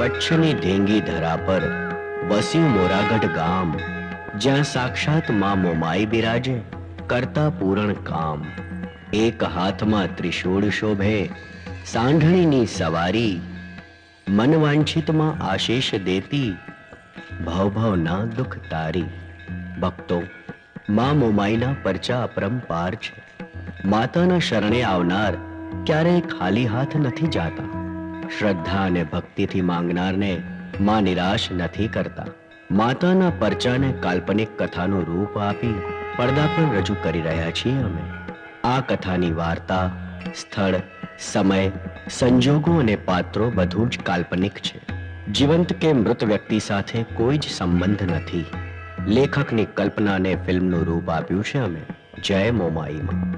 કચ્છની ઢેંગી ધરા પર વસ્યું મોરાગઢ ગામ, જ્યાં સાક્ષાત માં મોમાઈ બિરાજે, કરતા પૂરણ કામ. એક હાથમાં ત્રિશૂળ શોભે, સાંઢણીની સવારી, મન વાંછિતમાં આશીષ દેતી, ભવ ભવના દુઃખ તારી. ભક્તો, માં મોમાઈના પરચા અપરંપાર છે. માતાના શરણે આવનાર ક્યારેય ખાલી હાથ નથી જાતા. શ્રદ્ધા અને ભક્તિથી માંગનારને માં નિરાશ નથી કરતા. માતાના પરચાને કાલ્પનિક કથાનું રૂપ આપી પડદા પર રજૂ કરી રહ્યા છીએ અમે. આ કથાની વાર્તા, સ્થળ, સમય, સંજોગો અને પાત્રો બધું જ કાલ્પનિક છે. જીવંત કે મૃત વ્યક્તિ સાથે કોઈ જ સંબંધ નથી. લેખકની કલ્પનાને ફિલ્મનું રૂપ આપ્યું છે અમે. જય મોમાઈમાં.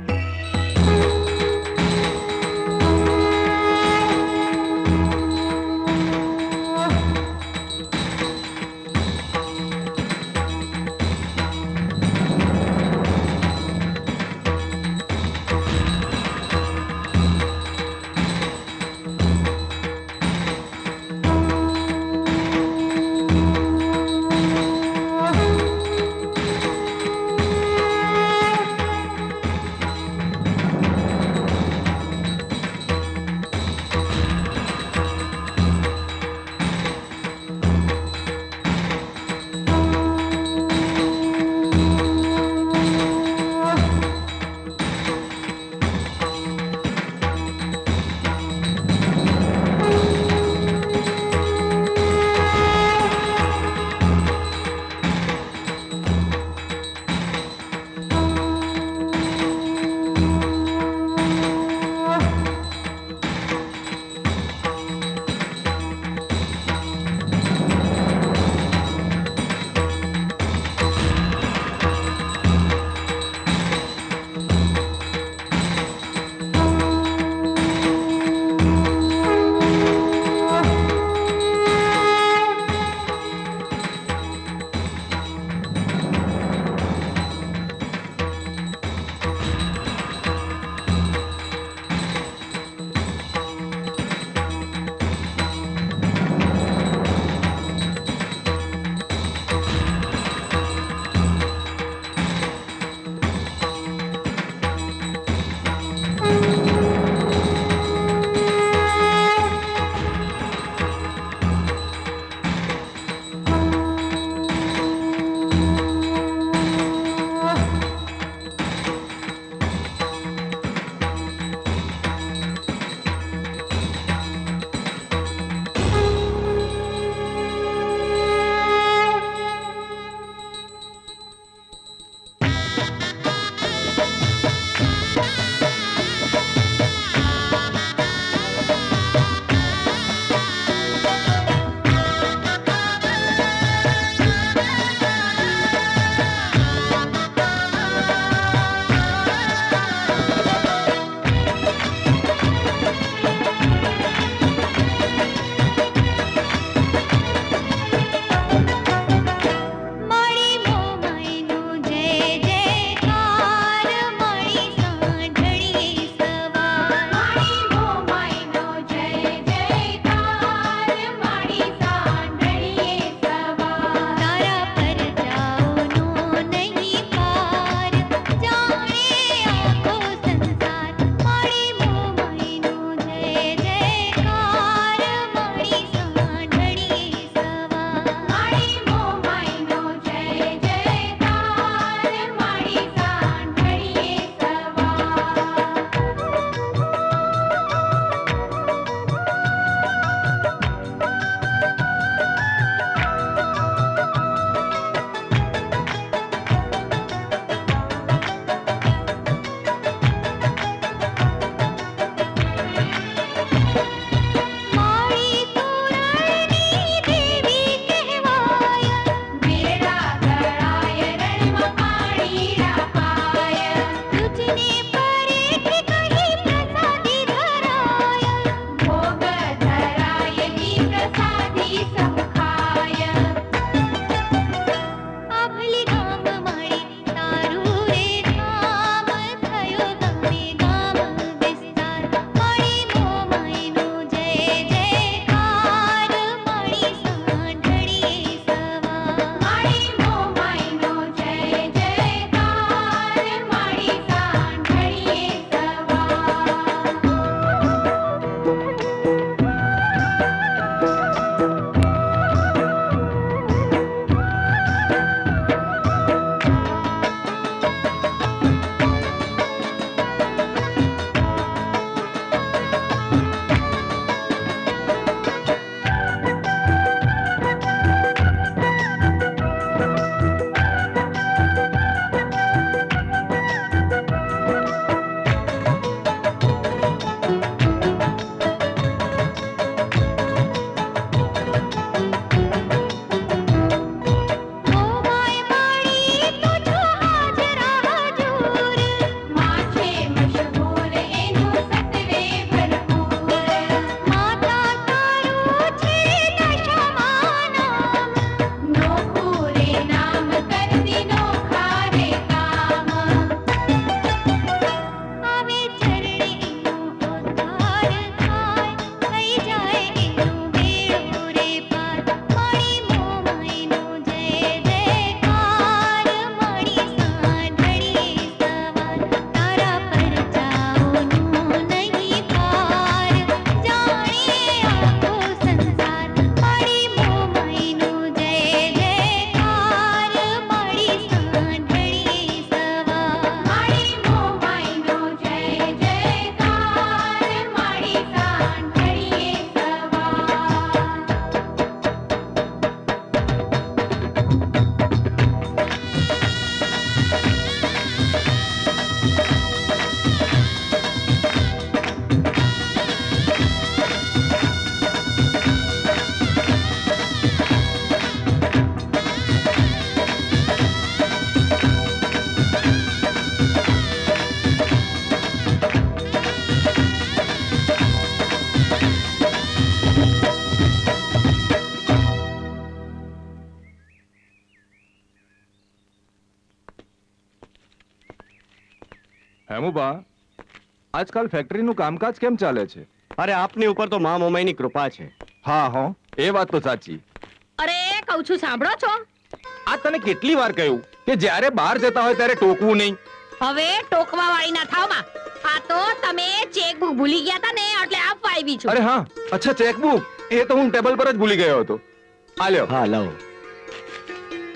હેમુબા, આજકાલ ફેક્ટરીનું કામકાજ કેમ ચાલે છે? અરે આપની ઉપર તો મા મોમાઈની કૃપા છે. હા હો, એ વાત તો સાચી. અરે કહું છું સાંભળો છો? આ તને કેટલી વાર કહ્યું કે જ્યારે બહાર જતા હોય ત્યારે ટોકવું નહીં. હવે ટોકવા વાળી ના થાવ માં. આ તો તમે ચેકબુક ભૂલી ગયા હતા ને એટલે આપવા આવી છું. અરે હા, અચ્છા ચેકબુક, એ તો હું ટેબલ પર જ ભૂલી ગયો હતો. આ લ્યો. હા લાવો.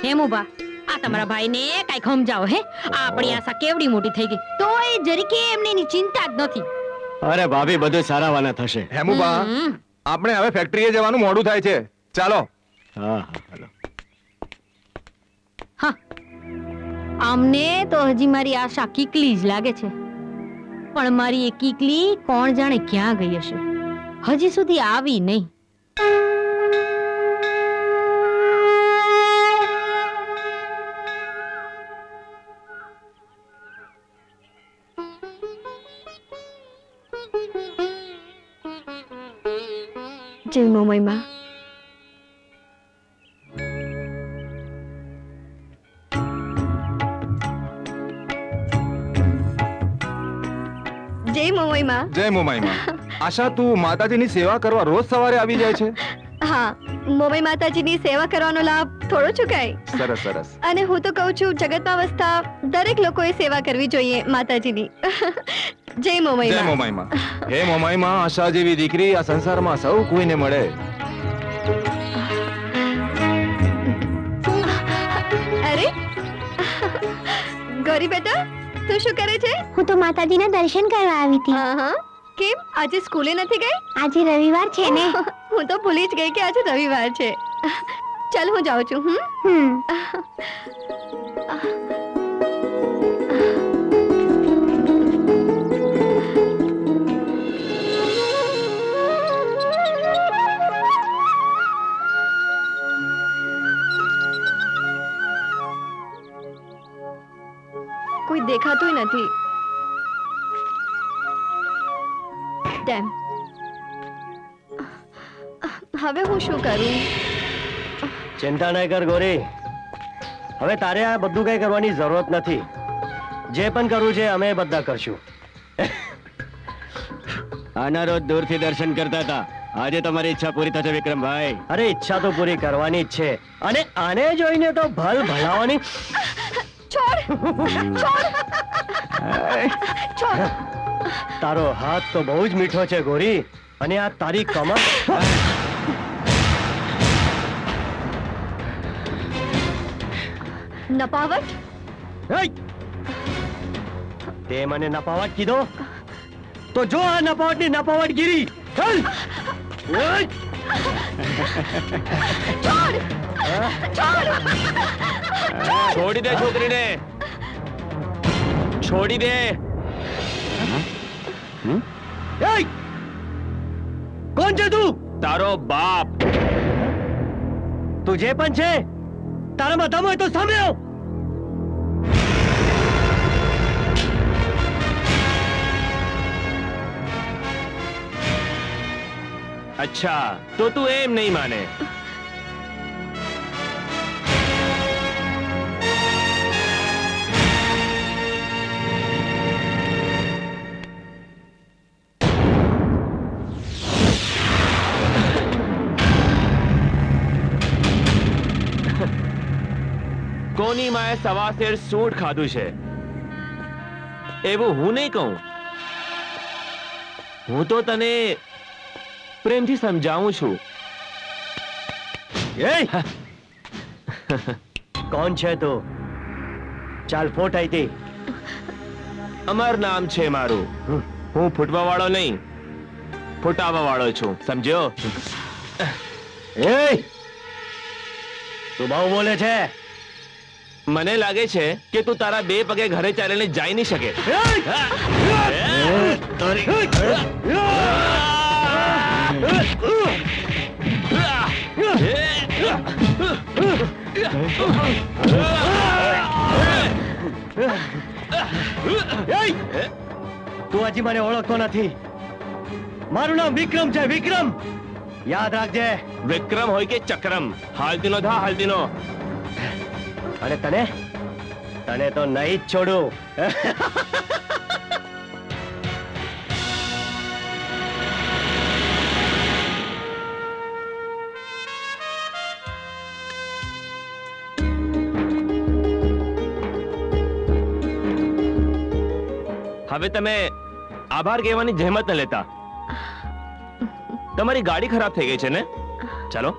હેમુબા, આ તમારા ભાઈને કઈ સમજાવો હે. આપણી આશા કેવડી મોટી થઈ ગઈ તોય જરીકે એમની ચિંતા જ નથી. અરે ભાભી, બધું સારાવાના થશે. હેમુબા, આપણે હવે ફેક્ટરીએ જવાનું મોડું થાય છે. ચાલો. હા હા હાલો. હા, આમને તો હજી મારી આશા કીકલી જ લાગે છે, પણ મારી એ કીકલી કોણ જાણે ક્યાં ગઈ હશે, હજી સુધી આવી નહીં. જય મોમઈમાં. જય મોમઈમાં. જય મોમાઈમાં. આશા, તું માતાજીની સેવા કરવા રોજ સવારે આવી જાય છે? હા, મોમઈ માતાજીની સેવા કરવાનો લાભ થોડો ચૂકાય. સરસ સરસ. અને હું તો કહું છું, જગતમાં વસતા દરેક લોકોએ સેવા કરવી જોઈએ માતાજીની. જય જય મોમઈમાં. મોમાઈમાં. હે મોમાઈમાં, આશા જેવી દીકરી આ સંસારમાં સૌ કોઈને મળે. અરે ગૌરી બેટા, તું શું કરે છે? હું તો માતાજીના દર્શન કરવા આવી હતી. હા હા. કેમ આજે સ્કૂલે નથી ગઈ? આજે રવિવાર છે ને. હું તો ભૂલી જ ગઈ કે આજે રવિવાર છે. ચાલ હું જાઉં છું. કોઈ દેખાતું નથી. ડેમ, હવે હું શું કરું? ચિંતા નહીં કર ગોરી, હવે તારે આ બધું કઈ કરવાની જરૂરત નથી. જે પણ કરવું છે અમે બધા કરશું. આના રોજ દૂરથી દર્શન કરતા હતા, આજે તમારી ઈચ્છા પૂરી થશે વિક્રમભાઈ. અરે ઈચ્છા તો પૂરી કરવાની જ છે, અને આને જોઈને તો ભલ ભલાવાની. છોડ છોડ છોડ. તારો હાથ તો બહુ જ મીઠો છે ગોરી, અને આ તારી કમર. નપાવટ. તે મને નપાવટ કીધો, તો જો આ નપાવટની નપાવટગીરી. ચાલ. છોડ છોડ. છોડી દે છોકરીને, છોડી દે. કોણ છે તું? તારો બાપ. તું જે પણ છે, તારામાં દમ હોય તો સામે આવ. અચ્છા, તો તું એમ નહીં માને. કોની માએ સવાશેર સૂટ ખાધું છે એવું હું નહીં કહું. હું તો તને પ્રેમથી સમજાવું છું. કોણ છે તું? ચાલ ફોટ આઈતી. અમર નામ છે મારું. હું ફૂટવા વાળો નહીં, ફૂટાવા વાળો છું, સમજ્યો? તું બહુ બોલે છે. મને લાગે છે કે તું તારા બે પગે ઘરે ચાલીને જઈ નહીં શકે. તું હજી મને ઓળખતો નથી. મારું નામ વિક્રમ છે, વિક્રમ. યાદ રાખજે. વિક્રમ હોય કે ચક્રમ, હાલતીનો થા હાલતીનો. અને તને તને તો નહીં જ છોડું. હવે તમે આભાર કહેવાની જહેમત ન લેતા. તમારી ગાડી ખરાબ થઈ ગઈ છે ને? ચાલો.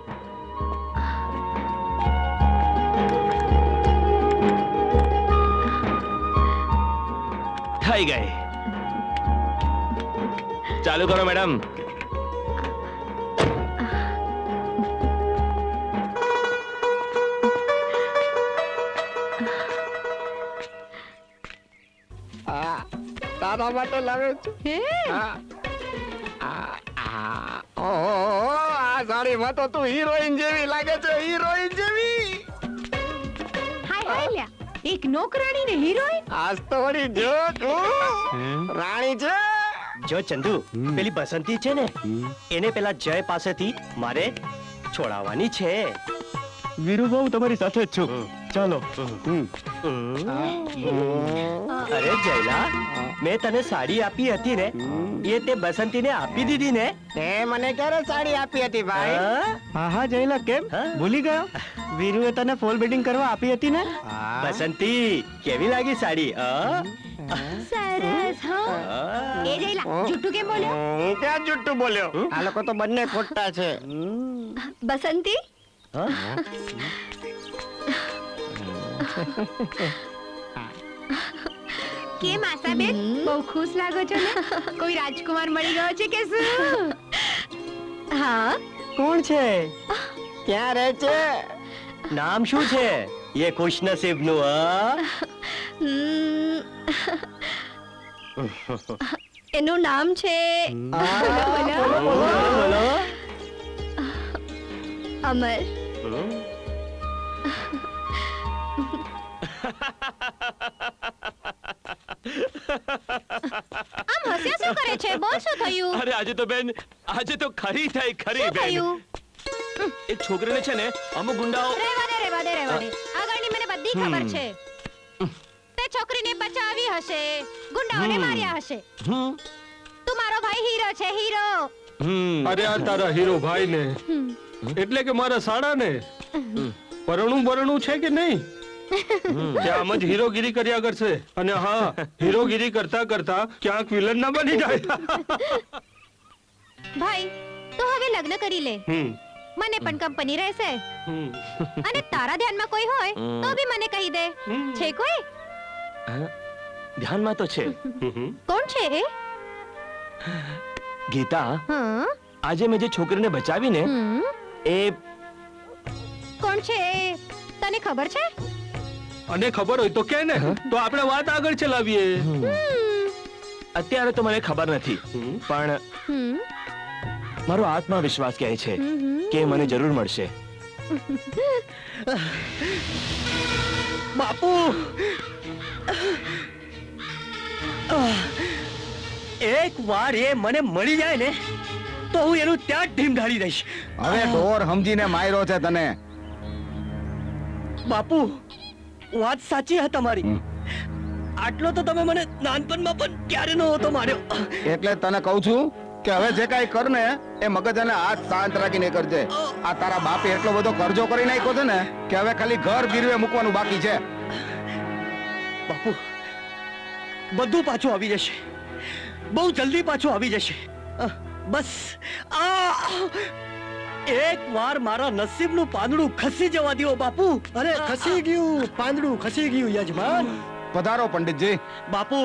થઈ ગઈ. ચાલુ કરો મેડમ. તારા માટે લાવ્યો છું. હે આ સાડીમાં તો તું હિરોઈન જેવી લાગે છે, હિરોઈન જેવી. હાય હાય લ્યા, એક નોકરાણી ને હિરોઈન. આજ તો વળી જો તું રાણી છે. જો ચંદુ, પેલી બસંતી છે ને, એને પેલા જય પાસેથી મારે છોડાવવાની છે. વીરુ બહુ તમારી સાથે જ છું. ચાલો. અરે જયલા, મેં તને સાડી આપી હતી ને, એ તે બસંતીને આપી દીધી ને? તે મને ક્યારે સાડી આપી હતી ભાઈ? હા? હા હા જયલા, કેમ હા? ભૂલી ગયો? વીરુએ તને ફોલ બેટિંગ કરવા આપી હતી ને? બસંતી, કેવી લાગી સાડી? સરસ હા. એ જયલા, જુઠ્ઠું કેમ બોલ્યો? હું ક્યાં જુઠ્ઠું બોલ્યો? આ લોકો તો બંને ખોટા છે. બસંતી કેમ આશાબેન, બહુ ખુશ લાગો છો ને? કોઈ રાજકુમાર મળી ગયો છે કે શું? હા કોણ છે? ક્યાં રહે છે? નામ શું છે એ ખુશનસીબ નું? હમ, એનું નામ છે બોલો. અમર. આમ હસ્યા શું કરે છે? બોલ શું થયું? અરે આજે તો બેન, આજે તો ખરી થઈ, ખરી શું બેન. થયું? એક છોકરીને છે ને અમુક ગુંડાઓ રહેવા દે, રહેવા દે, રહેવા દે. આગળની મને બધી ખબર છે. તે છોકરીને બચાવી હશે, ગુંડાઓને માર્યા હશે. તું મારો ભાઈ હીરો છે, હીરો. અરે આ તારા હીરો ભાઈ ને, એટલે કે મારા સાડા ને પરણું છે કે નહીં? કે આમ જ હીરોગીરી કર્યા કરશે, અને હા, હીરોગીરી કરતા કરતા ક્યાંક વિલન ના બની જાય. ભાઈ તું હવે લગ્ન કરી લે, મને પણ કંપની રહેશે. અને તારા ધ્યાનમાં કોઈ હોય તો બી મને કહી દે. છે કોઈ? ધ્યાનમાં તો છે. કોણ છે એ? ગીતા, હા આજે મેં જે છોકરીને બચાવી ને, એ કોણ છે એ તને ખબર છે? અને ખબર હોય તો કે ને, તો આપણે વાત આગળ ચલાવીએ. અત્યારે તો મને ખબર નથી, પણ હમ મારો આત્મવિશ્વાસ કહે છે કે મને જરૂર મળશે. બાપુ, એક વાર એ મને મળી જાય ને, તો હું એનું ત્યાં જ ઢીમ ઢાળી દઈશ. હવે ઢોર સમજીને માર્યો છે તને. બાપુ, વાત સાચી છે તમારી. આટલો તો તમે મને નાનપણમાં પણ ક્યારે નહોતો માર્યો. એટલે તને કહું છું કે હવે જે કાંઈ કર ને એ મગજ અને હાથ શાંત રાખીને કરજે. આ તારા બાપે એટલો બધો કરજો કરી નાખ્યો છે ને કે હવે ખાલી ઘર ગીરવે મૂકવાનું બાકી છે. બાપુ, બધું પાછું આવી જશે, બહુ જલ્દી પાછું આવી જશે. બસ એક વાર મારા નસીબનું પાંદડું ખસી જવા દો બાપુ. અરે ખસી ગયું પાંદડું, ખસી ગયું યજમાન. પધારો પંડિતજી. બાપુ,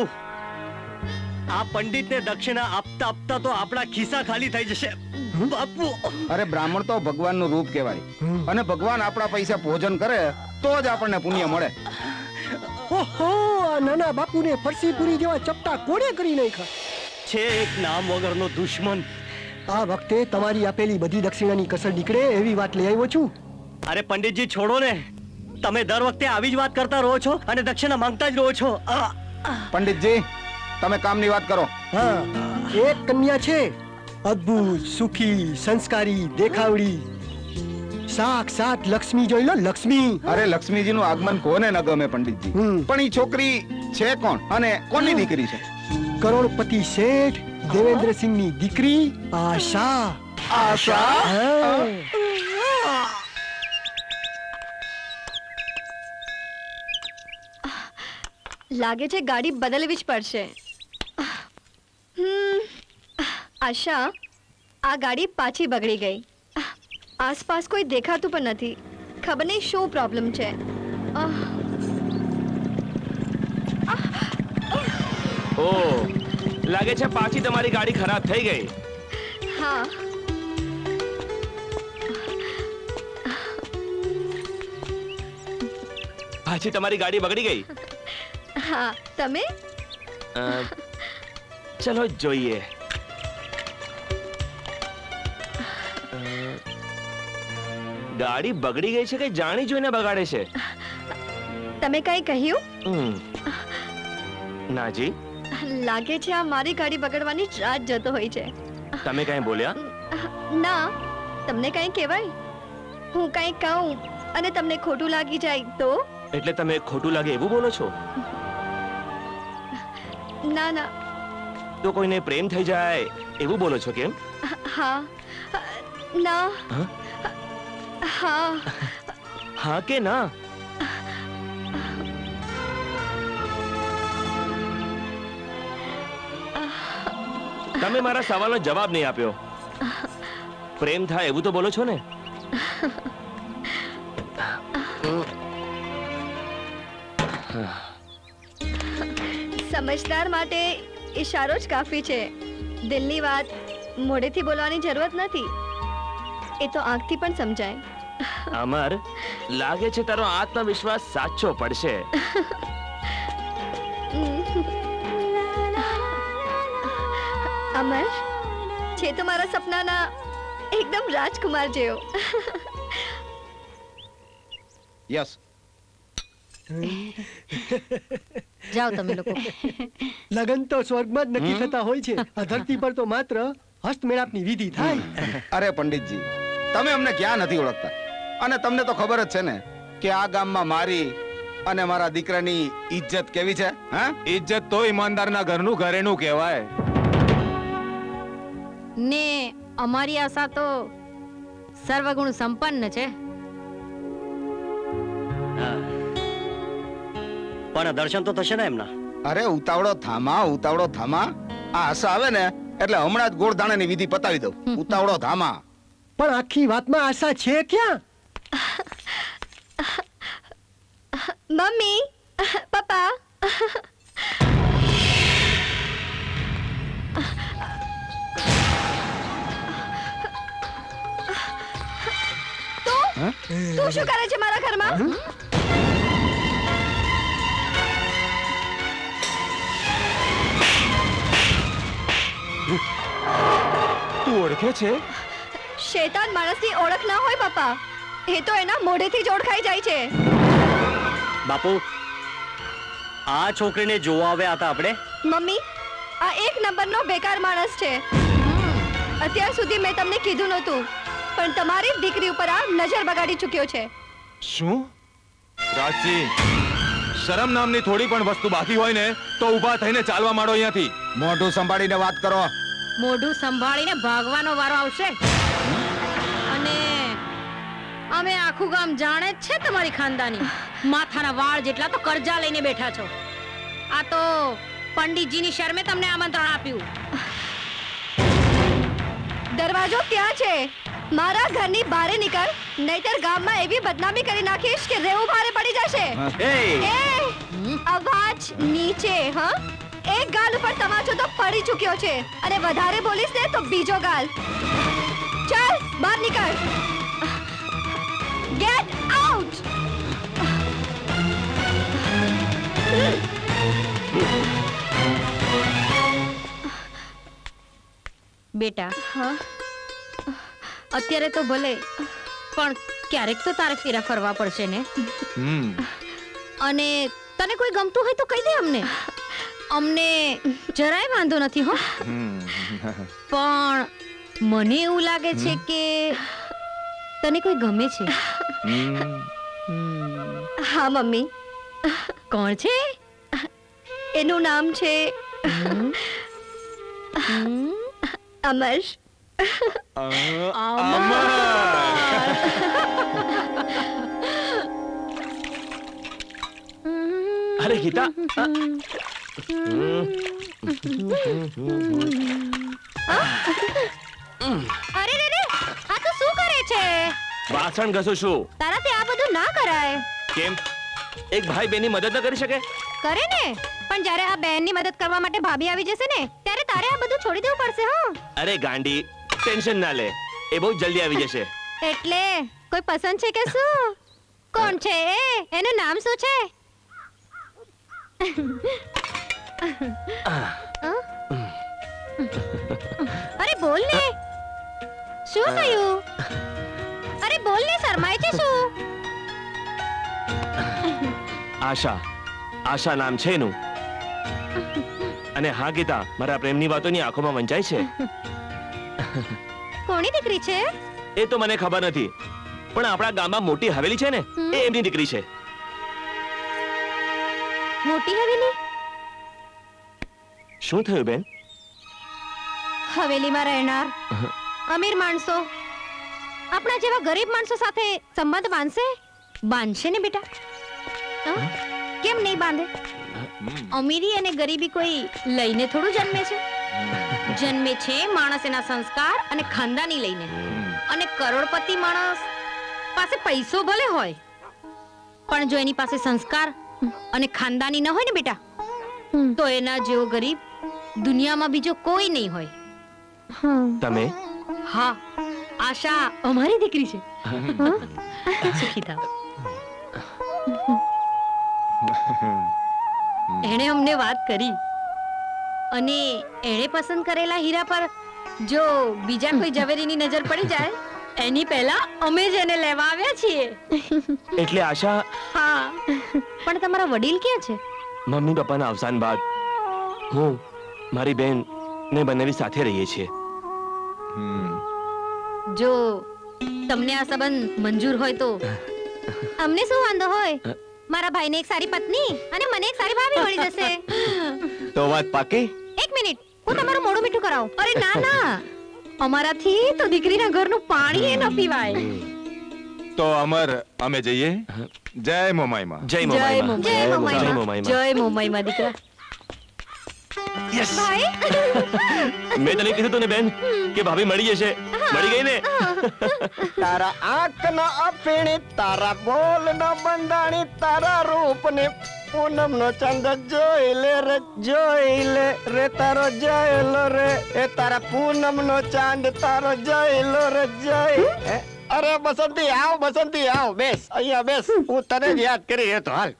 આ પંડિતને દક્ષિણા આપતા આપતા તો આપણા ખિસ્સા ખાલી થઈ જશે બાપુ. અરે બ્રાહ્મણ તો ભગવાનનું રૂપ કહેવાય, અને ભગવાન આપણા પૈસા ભોજન કરે તો જ આપણને પુણ્ય મળે. ઓહો, આ નાના બાપુને ફરસીપુરી જેવા ચપટા કોણે કરી નાખ્યા. છે એક નામ વગરનો દુશ્મન. આ વખતે તમારી આપેલી બધી દક્ષિણાની કસર નીકળે એવી વાત લઈ આવ્યો છું. અરે પંડિતજી, છોડો ને. તમે દર વખતે આવી જ વાત કરતા રહો છો અને દક્ષિણા માંગતા જ રહો છો. પંડિતજી, તમે કામની વાત કરો. હા, એક કન્યા છે, અદ્ભુત, સુખી, સંસ્કારી, દેખાવડી, સાક્ષાત લક્ષ્મી. જોઈ લો, લક્ષ્મી. અરે લક્ષ્મીજીનું આગમન કોને ન ગમે પંડિતજી? પણ ઈ છોકરી છે કોણ અને કોની દીકરી છે? કરોડપતિ શેઠ દેવેન્દ્રસિંહની દીકરી આશા. આશા? હા. લાગે છે ગાડી બદલવી જ પડશે. આશા, આ ગાડી પાછી બગડી ગઈ. આસપાસ કોઈ દેખાતું પણ નથી. ખબર નહીં શું પ્રોબ્લેમ છે. ઓ લાગે છે પાછી તમારી ગાડી ખરાબ થઈ ગઈ. હા, પાછી તમારી ગાડી બગડી ગઈ. હા. તમે? અ, ચલો જોઈએ. અ, ગાડી બગડી ગઈ છે કે જાણી જોઈને બગાડે છે? તમે કંઈ કહ્યું? હમ. નાજી, લાગે છે આ મારી ગાડી બગડવાની જ રાત જતો હોય છે. તમે કઈ બોલ્યા? ના, તમને કંઈ કહેવાય? હું કંઈ કહું અને તમને ખોટું લાગી જાય તો? એટલે તમે ખોટું લાગે એવું બોલો છો? ના ના. તો કોઈને પ્રેમ થઈ જાય એવું બોલો છો કેમ? હા. ના. હા? હા. હા કે ના? તમે મારા સવાલનો જવાબ નહીં આપ્યો. પ્રેમ થાય એવું તો બોલો છો ને? સમજદાર માટે ઈશારો જ કાફી છે. દિલની વાત મોઢેથી બોલવાની જરૂરત નથી. એ તો આંખથી પણ સમજાય. અમર, લાગે છે તારો આત્મવિશ્વાસ સાચો પડશે. અમર છે તો મારા સપનાના એકદમ રાજકુમાર જેવો. યસ. જાઓ તમે લોકો. લગન તો સ્વર્ગમાં જ નક્કી થતા હોય છે. આ ધરતી પર તો માત્ર હસ્તમેળાપની વિધિ થાય. અરે પંડિતજી, તમે અમને ક્યાં નથી ઓળખતા, અને તમને તો ખબર જ છે ને કે આ ગામમાં મારી અને મારા દીકરાની ઇજ્જત કેવી છે. હા, ઇજ્જત તો ઈમાનદારના ઘરનું ઘરેણું કહેવાય. ને અમારી આશા તો સર્વગુણ સંપન્ન છે. પણ દર્શન તો થશે ને એમના? અરે ઉતાવળો થામા, ઉતાવળો થામા. આ આશા આવે ને એટલે હમણાં જ ગોળધાણાની વિધિ પતાવી દઉં. ઉતાવળો થામા. પણ આખી વાતમાં આશા છે ક્યાં? મમ્મી, પપ્પા, તું શું કરે છે મારા ઘરમાં? તું ઓળખે છે? શેતાન માણસની ઓળખ ના હોય પપ્પા. એ તો એના મોઢેથી જ ઓળખાઈ જાય છે. બાપુ, આ છોકરીને જોવા આવ્યા હતા આપણે. મમ્મી, આ એક નંબરનો બેકાર માણસ છે. અત્યાર સુધી મેં તમને કીધું નહોતું, પણ તમારી જ દીકરી ઉપર આ નજર બગાડી ચૂક્યો છે. શું? રાજજી, શરમ નામની થોડી પણ વસ્તુ બાકી હોય ને તો ઊભા થઈને ચાલવા માંડો અહીંયાથી. મોઢું સંભાળીને વાત કરો. મોઢું સંભાળીને ભાગવાનો વારો આવશે. અને અમે આખું ગામ જાણે જ છે તમારી ખાનદાની. માથાના વાળ જેટલા તો કરજા લઈને બેઠા છો. આ તો પંડિતજીની શરમે તમને આમંત્રણ આપ્યું. દરવાજો ત્યાં છે. મારા ઘરની બહાર નીકળ, નહીતર ગામમાં એવી બદનામી કરી નાખીશ કે રહેવું ભારે પડી જશે. એ અવાજ નીચે. હા, એક ગાલ ઉપર તમાચો તો પડી ચૂક્યો છે, અને વધારે બોલીશ ને તો બીજો ગાલ. ચાલ બહાર નીકળ. Get out. બેટા, હા, અત્યારે તો ભલે, પણ ક્યારેક તો તારે ફેરા ફરવા પડશે ને. અને તને કોઈ ગમતું હોય તો કહી દે અમને. અમને જરાય વાંધો નથી હો. પણ મને એવું લાગે છે કે તને કોઈ ગમે છે. હા મમ્મી. કોણ છે? એનું નામ છે અમર. અરે ગીતા, અરે રે રે, આ તો શું કરે છે? વાસણ ઘસું છું. તારાથી આ બધું ના કરાય. કેમ? એક ભાઈ બેની મદદ ન કરી શકે? કરે ને, પણ જ્યારે આ બહેનની મદદ કરવા માટે ભાભી આવી જશે ને, ત્યારે તારે આ બધું છોડી દેવું પડશે. હા, અરે ગાંડી, ટેન્શન ના લે, એ બહુ જલ્દી આવી જશે. એટલે કોઈ પસંદ છે કે શું? કોણ છે એ? એનું નામ શું છે? અરે બોલ ને, શું થયું? અરે બોલ ને, શરમાય છે શું? આશા નામ છે એનું. અને હા ગીતા, મારા પ્રેમની વાતોની આંખોમાં વંચાય છે. કોની દીકરી છે? એ તો મને ખબર નથી, પણ આપણા ગામમાં મોટી હવેલી છે ને, એ એમની દીકરી છે. મોટી હવેલી? શું થયું બેન? હવેલીમાં રહેનાર અમીર માણસો આપણા જેવા ગરીબ માણસો સાથે સંબંધ બાંધશે ને બેટા? કેમ નહીં બાંધે? અમીરી અને ગરીબી કોઈ લઈને થોડું જન્મે છે. જન્મે છે માણસ એના સંસ્કાર અને ખાનદાની લઈને. અને કરોડપતિ માણસ પાસે પૈસો ભલે હોય, પણ જો એની પાસે સંસ્કાર અને ખાનદાની ન હોય ને બેટા, તો એના જેવો ગરીબ દુનિયામાં બીજો કોઈ નહીં હોય. તમે? હા, આશા અમારી દીકરી છે. સુખી થાવ. એણે અમને વાત કરી, અને એણે પસંદ કરેલા હીરા પર જો બીજા કોઈ ઝવેરીની નજર પડી જાય, એની પહેલા અમે જ એને લેવા આવ્યા છીએ. એટલે આશા? હા, પણ તમારા વડીલ ક્યાં છે? મમ્મી પપ્પાના અવસાન બાદ હું મારી બેન ને બંને સાથે રહીએ છીએ. જો તમને આ સંબંધ મંજૂર હોય તો અમને શું વાંધો હોય? મારા ભાઈને એક સારી પત્ની અને મને એક સારી ભાભી મળી જશે. તો વાત પાકી? એક મિનિટ, હું તમારું મોઢું મીઠું કરાવું. અરે ના ના, અમારાથી તો દીકરીના ઘરનું પાણી ન પીવાય. તો અમર, અમે જઈએ. જય મોમાઈમાં. જય મોમાઈમાં. જય મોમાઈમાં. જય મોમાઈમાં. જય મોમાઈમાં દીકરા. ભાઈ, મેં તને કીધું તું ને બેન કે ભાભી મળી જશે. મળી ગઈ ને? તારા આંખ ના અપીણી, તારા બોલ ના બંધાણી, તારા રૂપ ને પૂનમ નો ચંદ્ર જોઈ લે રે, જોઈ લે રે, તારો જોયેલો રે, એ તારા પૂનમ નો ચાંદ તારો જોયેલો રે, જોઈ. અરે બસંતી આવ, બસંતી આવ, બેસ અહીંયા બેસ, હું તને જ યાદ કરી હતો. હાલ.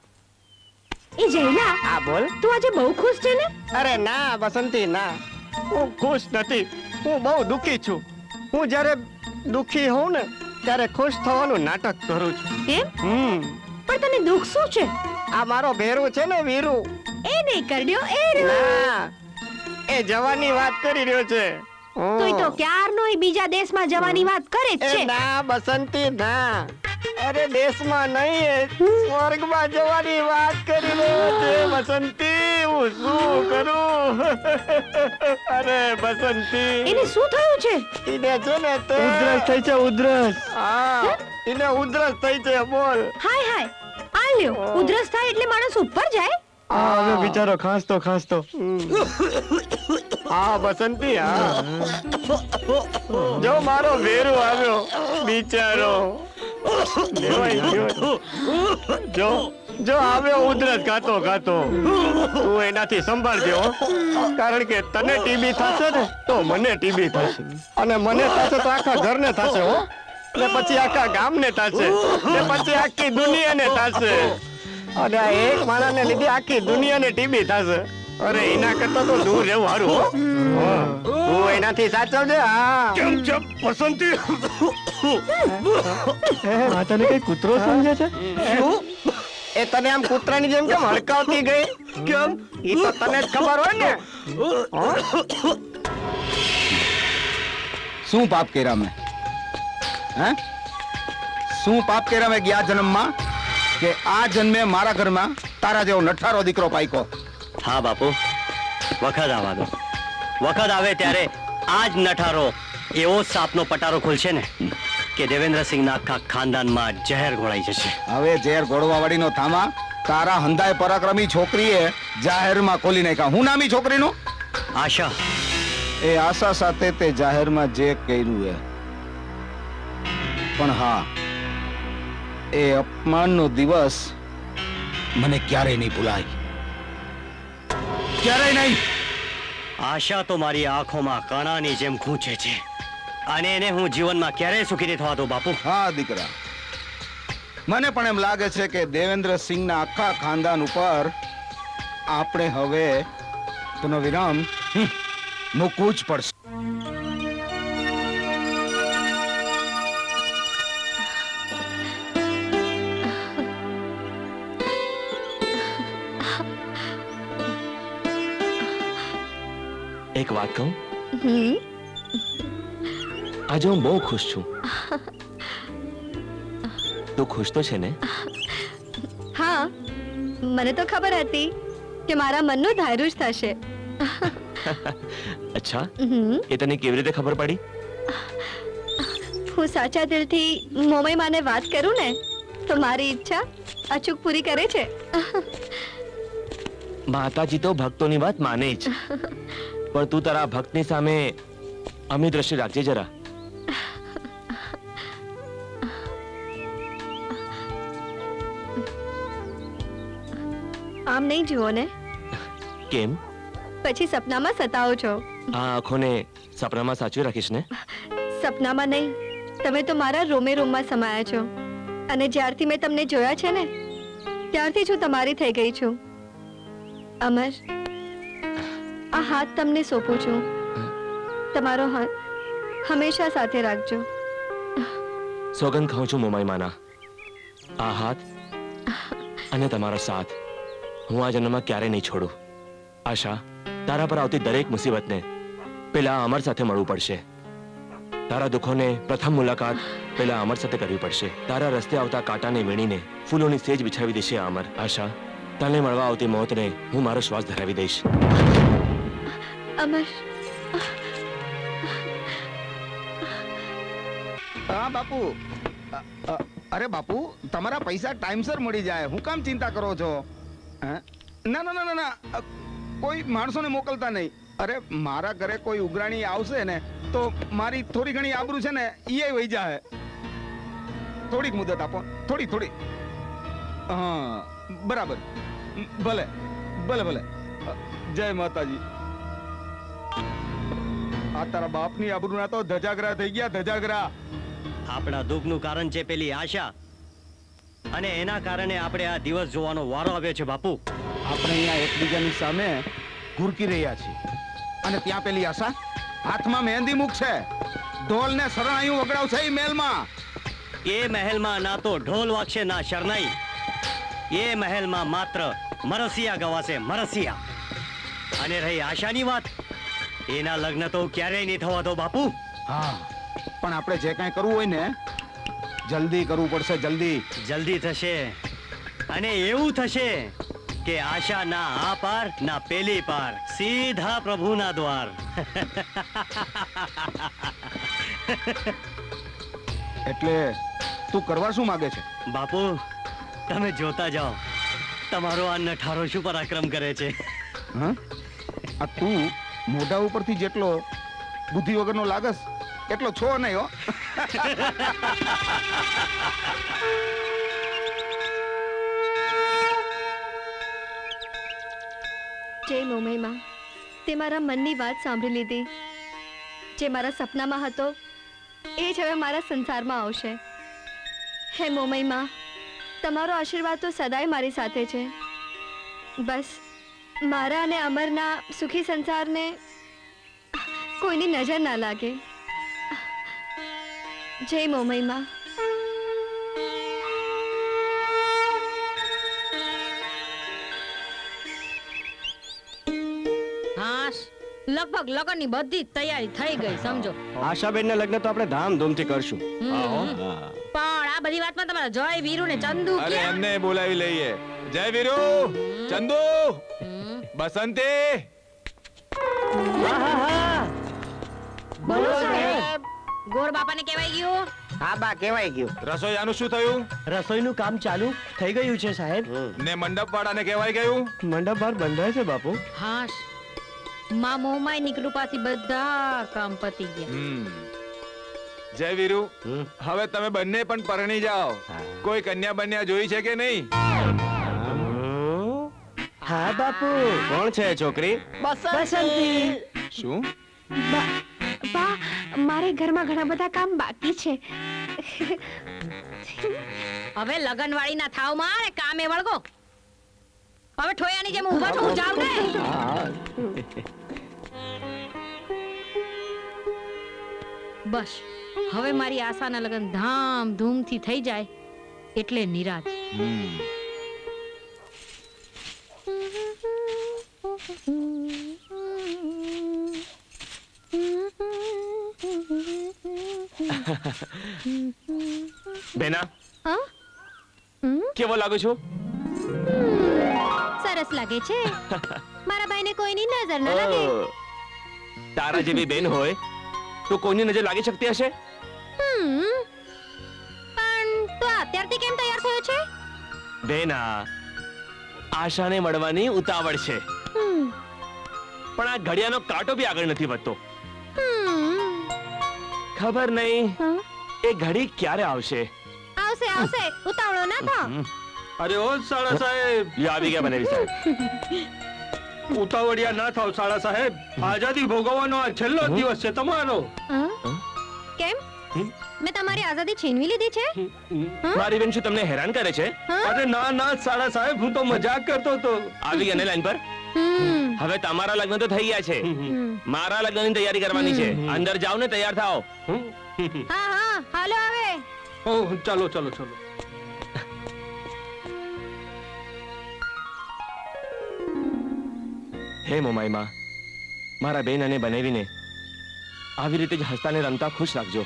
એ જયલા, હા બોલ. તું આજે બહુ ખુશ છે ને? અરે ના બસંતી ના, હું ખુશ નથી, હું બહુ દુખી છું. હું જ્યારે દુખી હોઉં ને ત્યારે ખુશ થવાનું નાટક કરું છું. કેમ? પણ તને દુઃખ શું છે? આ મારો ભેરું છે ને, વીરુ. એ નહીં કરડ્યો, એ રહ્યો. ના, એ જવાની વાત કરી રહ્યો છે. તોય તો ક્યારનો એ બીજા દેશમાં જવાની વાત કરે જ એ છે. ના બસંતી ના, અરે દેશમાં નહીં, સ્વર્ગમાં જવાની વાત કરી રહ્યો છે બસંતી. હું શું કરું? અરે બસંતી, એને શું થયું છે? એને છે ને તે ઉધરસ થઈ છે, ઉધરસ. હા, એને ઉધરસ થઈ છે. બોલ. હાય હાય, આ લ્યો, ઉધરસ થાય એટલે માણસ ઉપર જાય. હવે બિચારો ખાંસતો ખાંસતો. હા બસંતી, હા. જો મારો વેરો આવ્યો બિચારો, લેવાઈ ગયો. જો આવ્યો ઉધરસ ખાતો ખાતો. તું એનાથી સંભાળજે હો, કારણ કે તને ટીબી થશે ને તો મને ટીબી થશે, અને મને થશે તો આખા ઘરને થશે હો, ને પછી આખા ગામને થશે, ને પછી આખી દુનિયાને થશે, અને આ એક માણસને લીધે આખી દુનિયાને ટીબી થશે. અરે એના કરતા તો દૂર રહેવું સારું હો. તું એનાથી સાચવજે. હા કેમ છે બસંતી? આ તને કઈ કૂતરો સમજે છે? શું? એ તને આમ કૂતરાની જેમ કેમ હડકાવતી ગઈ? કેમ? ઈ તો તને જ ખબર હોય ને. શું પાપ કર્યા મેં? હે? શું પાપ કર્યા મેં ગયા જન્મમાં કે આ જન્મે મારા ઘરમાં તારા જેવો નઠારો દીકરો પાઈકો? હા બાપુ, વખત આવવાનો. વખત આવે ત્યારે આજ નઠારો એવો સાપનો પટારો ખોલશે ને કે દેવેન્દ્રસિંહના આખા ખાનદાનમાં ઝેર ઘોળાઈ જશે. હવે ઝેર ગોળવા વાળીનો થામા, તારા હંધાય પરાક્રમી છોકરીએ જાહેરમાં ખોલી નાખ્યા. હું નામી છોકરીનું? આશા. એ આશા સાથે તે જાહેરમાં જે કર્યું એ, પણ હા, એ અપમાનનો દિવસ મને ક્યારેય નહીં ભૂલાય, ક્યારેય નહીં. આશા તો મારી આંખોમાં કણાની જેમ ખૂંચે છે અને એને હું જીવનમાં ક્યારેય સુખી નહીં થવા દઉં બાપુ. હા દીકરા, મને પણ એમ લાગે છે કે દેવેન્દ્રસિંહના આખા ખાનદાન ઉપર આપણે હવે તેનો વિરામ મૂકવું જ પડશે. એક વાત કહું, હમ આજે હું બહુ ખુશ છું. તું ખુશ તો છે ને? હા, મને તો ખબર હતી કે મારા મનનું ધાર્યું જ થશે. અચ્છા, હમ એ તને કેવી રીતે ખબર પડી? હું સાચા દિલથી મોમઈમાને વાત કરું ને તો મારી ઈચ્છા અચૂક પૂરી કરે છે. માતાજી તો ભક્તોની વાત માને જ, પણ તું તારા ભક્તની સામે અમી દ્રષ્ટિ રાખજે જરા. આમ નહીં જુઓ ને, કેમ? પછી સપનામાં સતાવો છો. આ આંખોને સપનામાં સાચવી રાખીશ ને? સપનામાં નહીં, તમે તો મારા રોમે રોમમાં સમાયા છો અને જ્યારથી મેં તમને જોયા છે ને ત્યારથી જ હું તમારી થઈ ગઈ છું. અમર, આ હાથ તમને સોંપું છું. તમારો હાથ હંમેશા સાથે રાખજો. સોગંદ ખાઉં છું મોમાઈ માના, આ હાથ અને તમારો સાથ હું આ જન્મમાં ક્યારેય નહીં છોડું. આશા, તારા પર આવતી દરેક મુસીબતને પેલા અમર સાથે મળવું પડશે. તારા દુઃખોને પ્રથમ મુલાકાત પેલા અમર સાથે કરવી પડશે. તારા રસ્તે આવતા કાંટાને વીણીને ફૂલોની સેજ બિછાવી દેશે આ અમર. આશા, તને મળવા આવતી મોતને હું મારો શ્વાસ ધરાવી દઈશ. અમર, હા બાપુ. અરે બાપુ, તમારા પૈસા ટાઈમસર મળી જાય, હું કામ ચિંતા કરો છો? હે? ના ના ના ના ના, કોઈ માણસોને મોકલતા નહીં. અરે મારા ઘરે કોઈ ઉઘરાણી આવશે ને તો મારી થોડી ઘણી આબરૂ છે ને એ વહી જાય. થોડીક મુદત આપો, થોડી થોડી. હા બરાબર, ભલે ભલે ભલે. જય માતાજી. આ તારા બાપની આબરૂના તો ધજાગરા થઈ ગયા, ધજાગરા. આપણા દુઃખનું કારણ છે પેલી આશા અને એના કારણે આપણે આ દિવસ જોવાનો વારો આવ્યો છે બાપુ. આપણે અહીંયા એકબીજાની સામે ઘુરકી રહ્યા છીએ અને ત્યાં પેલી આશા હાથમાં મહેંદી મુક છે, ઢોલ ને શરણાઈયું વગડાવશે એ મહેલમાં. એ મહેલમાં ના તો ઢોલ વાગશે ના શરણાઈ. એ મહેલમાં માત્ર મરસિયા ગવાશે, મરસિયા. અને રહી આશાની વાત, એના લગ્ન તો ક્યારેય નહીં થવા દો બાપુ. હા, પણ આપણે જે કાંઈ કરવું હોય ને જલ્દી કરવું પડશે, જલ્દી. જલ્દી થશે અને એવું થશે કે આશા ના આ પાર ના પેલી પાર, સીધા પ્રભુના દ્વાર. એટલે તું કરવા શું માંગે છે? બાપુ, તમે જોતા જાઓ તમારો આ નઠારો શું પરાક્રમ કરે છે. હા, આ તું મોઢા ઉપરથી જેટલો બુદ્ધિ વગરનો લાગસ એટલો છો નહીં હો. જય મોમઈમાં, તે મારા મનની વાત સાંભળી લીધી. જે મારા સપનામાં હતો એ જ હવે મારા સંસારમાં આવશે. હે મોમઈમાં, તમારો આશીર્વાદ તો સદાય મારી સાથે છે. બસ મારા અને અમરના સુખી સંસારને કોઈની નજર ના લાગે. જય મોમઈમાં. હા, લગભગ લગનની બધી જ તૈયારી થઈ ગઈ સમજો. આશાબેનના લગ્ન તો આપણે ધામધૂમથી કરશું. પણ આ બધી વાતમાં તમારા જય વીરુ ને ચંદુ અરે ક્યાં? એમને બોલાવી લઈએ. જય વીરુ, ચંદુ, બસંતી. બોલો સાહેબ, ગોર બાપાને કહેવાય ગયું. હા બા, કહેવાય ગયું. રસોઈયાનું શું થયું? રસોઈનું કામ ચાલુ થઈ ગયું છે સાહેબ. ને મંડપ વાળાને કહેવાય ગયું? મંડપ બહાર બંધાય છે બાપુ. હા, માં મોમાઈ ની કૃપાથી બધા કામ પતી ગયા. જય વીરુ હમ? હવે તમે બંને પણ પરણી જાઓ. કોઈ કન્યા બન્યા જોઈ છે કે નહીં? હા બાપુ. કોણ છે છોકરી? બસંતી. શું? બા મારે ઘરમાં ઘણા બધા કામ બાકી છે. હવે લગન વાળી ના થાવ માં ને કામે વળગો. હવે ઠોયાની જેમ ઊભા છો જાવ ને. બસ હવે મારી આશાના લગન ધામધૂમથી થઈ જાય એટલે નિરાત. બેના હા? હમ? કેવો લાગુ છું? સરસ લાગે છે. મારા ભાઈને કોઈની નજર ન લાગે. તારા જેવી બેન હોય તો કોઈની નજર લાગી શકતી હશે? હમ. પણ તું અત્યારથી કેમ તૈયાર થયો છે? બેના આશાને મળવાની ઉતાવળ છે, હમ. પણ આ ઘડિયાનો કાંટો બી આગળ નથી વધતો. હમ. ખબર નહીં હા? એ ઘડી ક્યારે આવશે. આવશે આવશે, ઉતાવળો ના થા. અરે ઓ સાળા સાહેબ, લ્યો આવી ગયા બનાવી સાહેબ. ઉતાવળિયા ના થાવ સાળા સાહેબ. આઝાદી ભોગવવાનો આ છેલ્લો દિવસ છે તમારો. હા? કેમ? મેં તમારી આઝાદી છીનવી લીધી છે? મારી બેન શું તમને હેરાન કરે છે? અરે ના ના સાળા સાહેબ, હું તો મજાક કરતો હતો. આવી ગયા ને લાઈન પર. હમ. હવે તમારા લગ્ન તો થઈ ગયા છે, મારા લગ્નની તૈયારી કરવાની છે. અંદર જાઓ ને તૈયાર થાઓ. હા હા, હાલો આવે. ઓહ, ચાલો ચાલો ચાલો. હે મોમાઈ માં, મારા બેન અને બનેવીને આવી રીતે જ હસતા ને રમતા ખુશ રાખજો.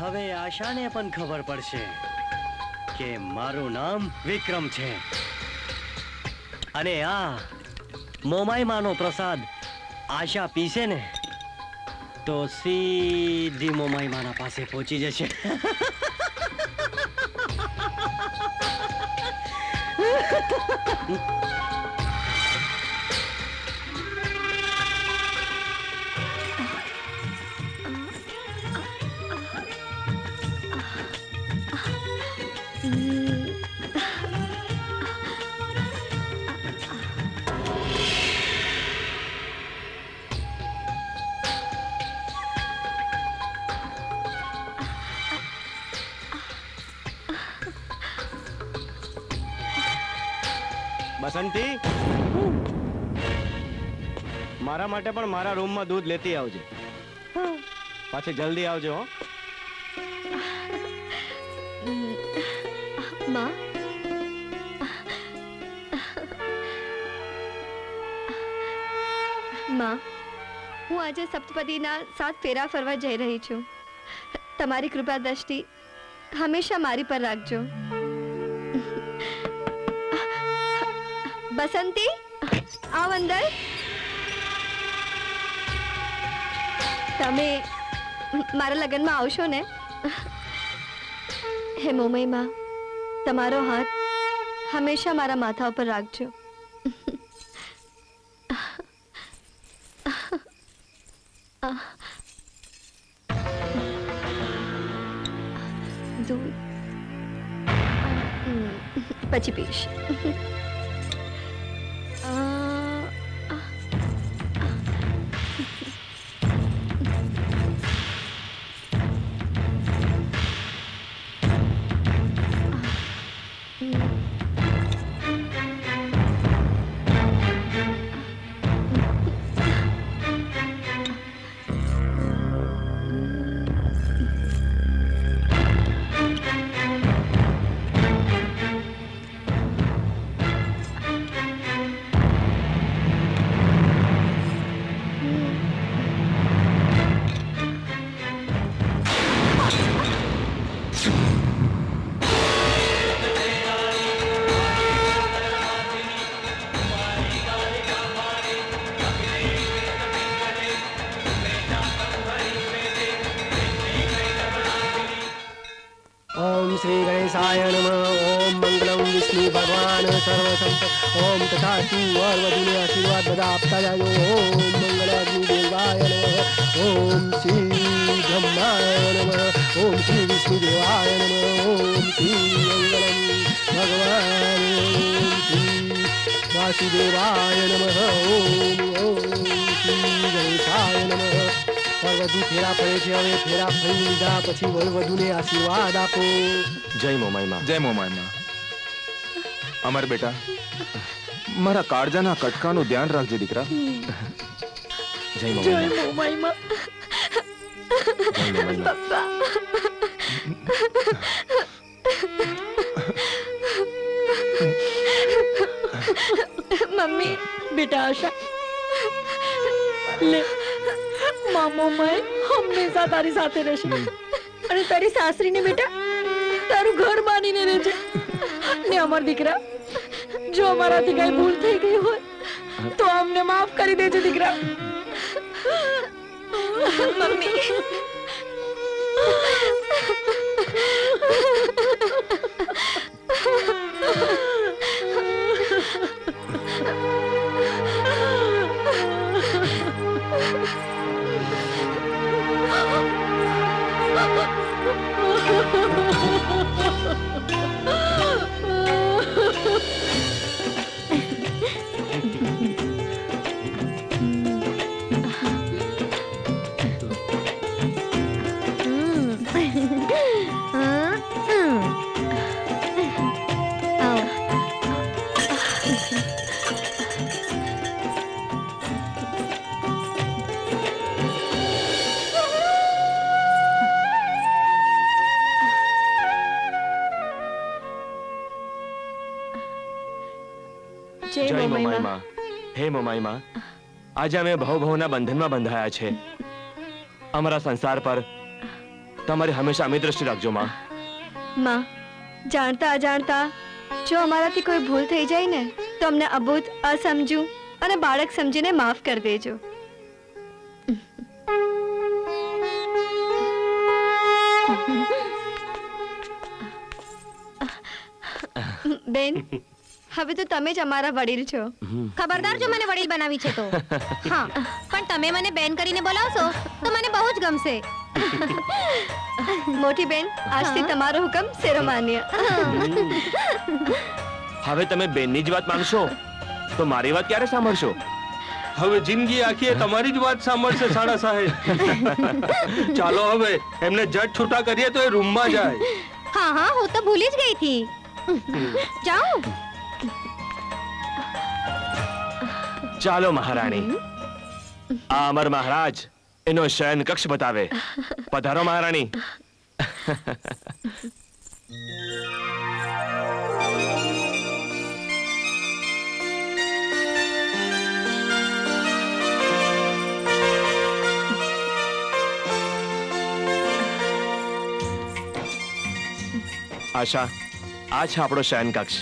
હવે આશાને પણ ખબર પડશે કે મારું નામ વિક્રમ છે અને આ મોમાઈ માનો પ્રસાદ આશા પીશે ને તો સીધી મોમાઈ માના પાસે પહોંચી જશે. બસંતી, મારા માટે પણ મારા રૂમમાં દૂધ લેતી આવજે. પાછી જલ્દી આવજો હો. માં, માં, હું આજે સપ્તપદીના 7 ફેરા ફરવા જઈ રહી છું. તમારી કૃપા દ્રષ્ટિ હંમેશા મારી પર રાખજો. બસંતી આવ અંદર. તમે મારા લગ્નમાં આવશો ને? હે મોમઈમાં, તમારો હાથ હંમેશા મારા માથા ઉપર રાખજો. દૂધ પછી પીશ. ओम श्री गणेशाय नमः. ओम मंगलम विष्णु भगवान सर्वसंपत्. ओम तथास्तु. और वधु ने आशीर्वाद बदा आपका जायो. ओम मंगलाग्नि देवाय नमः. ओम श्री ब्रह्माय नमः. ओम श्री विष्णु देवाय नमः. ओम श्री मंगलम भगवान. ओम श्री वासुदेवाय नमः. ओम श्री गणेशाय नमः. और વધુ ફેરા પડે છે. હવે ફેરા ફરી લીધા પછી વધુને આશીર્વાદ આપો. જય મોમાઈ માં. જય મોમાઈ માં. અમર બેટા, મારા કાળજાના કટકાનું ધ્યાન રાખજે દીકરા. જય મોમાઈ માં. જય મોમાઈ માં. મમ્મી બેટા આશા લે, મામો મેં હંમેશા તારી સાથે રહેશે અને તારી સાસરીને બેટા તારું ઘર માનીને રહેજે. ને અમાર દીકરા, જો અમારાથી કઈ ભૂલ થઈ ગઈ હોય તો અમને માફ કરી દેજે દીકરા. મમ્મી જય મોમાઈ માં. હે મોમાઈ માં, આજે અમે ભવના બંધનમાં બંધાયા છે. અમારા સંસાર પર તમારી હંમેશા અમી દ્રષ્ટિ રાખજો માં. માં, જાણતા અજાણતા જો અમારાથી કોઈ ભૂલ થઈ જાય ને તો અમને અબોધ, અસમજુ અને બાળક સમજીને માફ કરી દેજો. બેન, હવે તો તમે જ અમારા વડીલ છો. ખબરદાર જો મને વડીલ બનાવી છે તો. હા, પણ તમે મને બેન કરીને બોલાવશો તો મને બહુ જ ગમશે. મોટી બેન, આજથી તમારો હુકમ શિરોમાન્ય. હવે તમે બેનની જ વાત માનશો તો મારી વાત ક્યારે સાંભળશો? હવે જિંદગી આખી એ તમારી જ વાત સાંભળશે સાડા સાહેબ. ચાલો હવે એમને જટ છૂટા કરીએ તો એ રૂમમાં જાય. હા હા, હું તો ભૂલી જ ગઈ થી. જાઉં? ચાલો મહારાણી, આ અમર મહારાજ એનો શયન કક્ષ બતાવે. પધારો મહારાણી. આશા, આ છે આપણો શયન કક્ષ.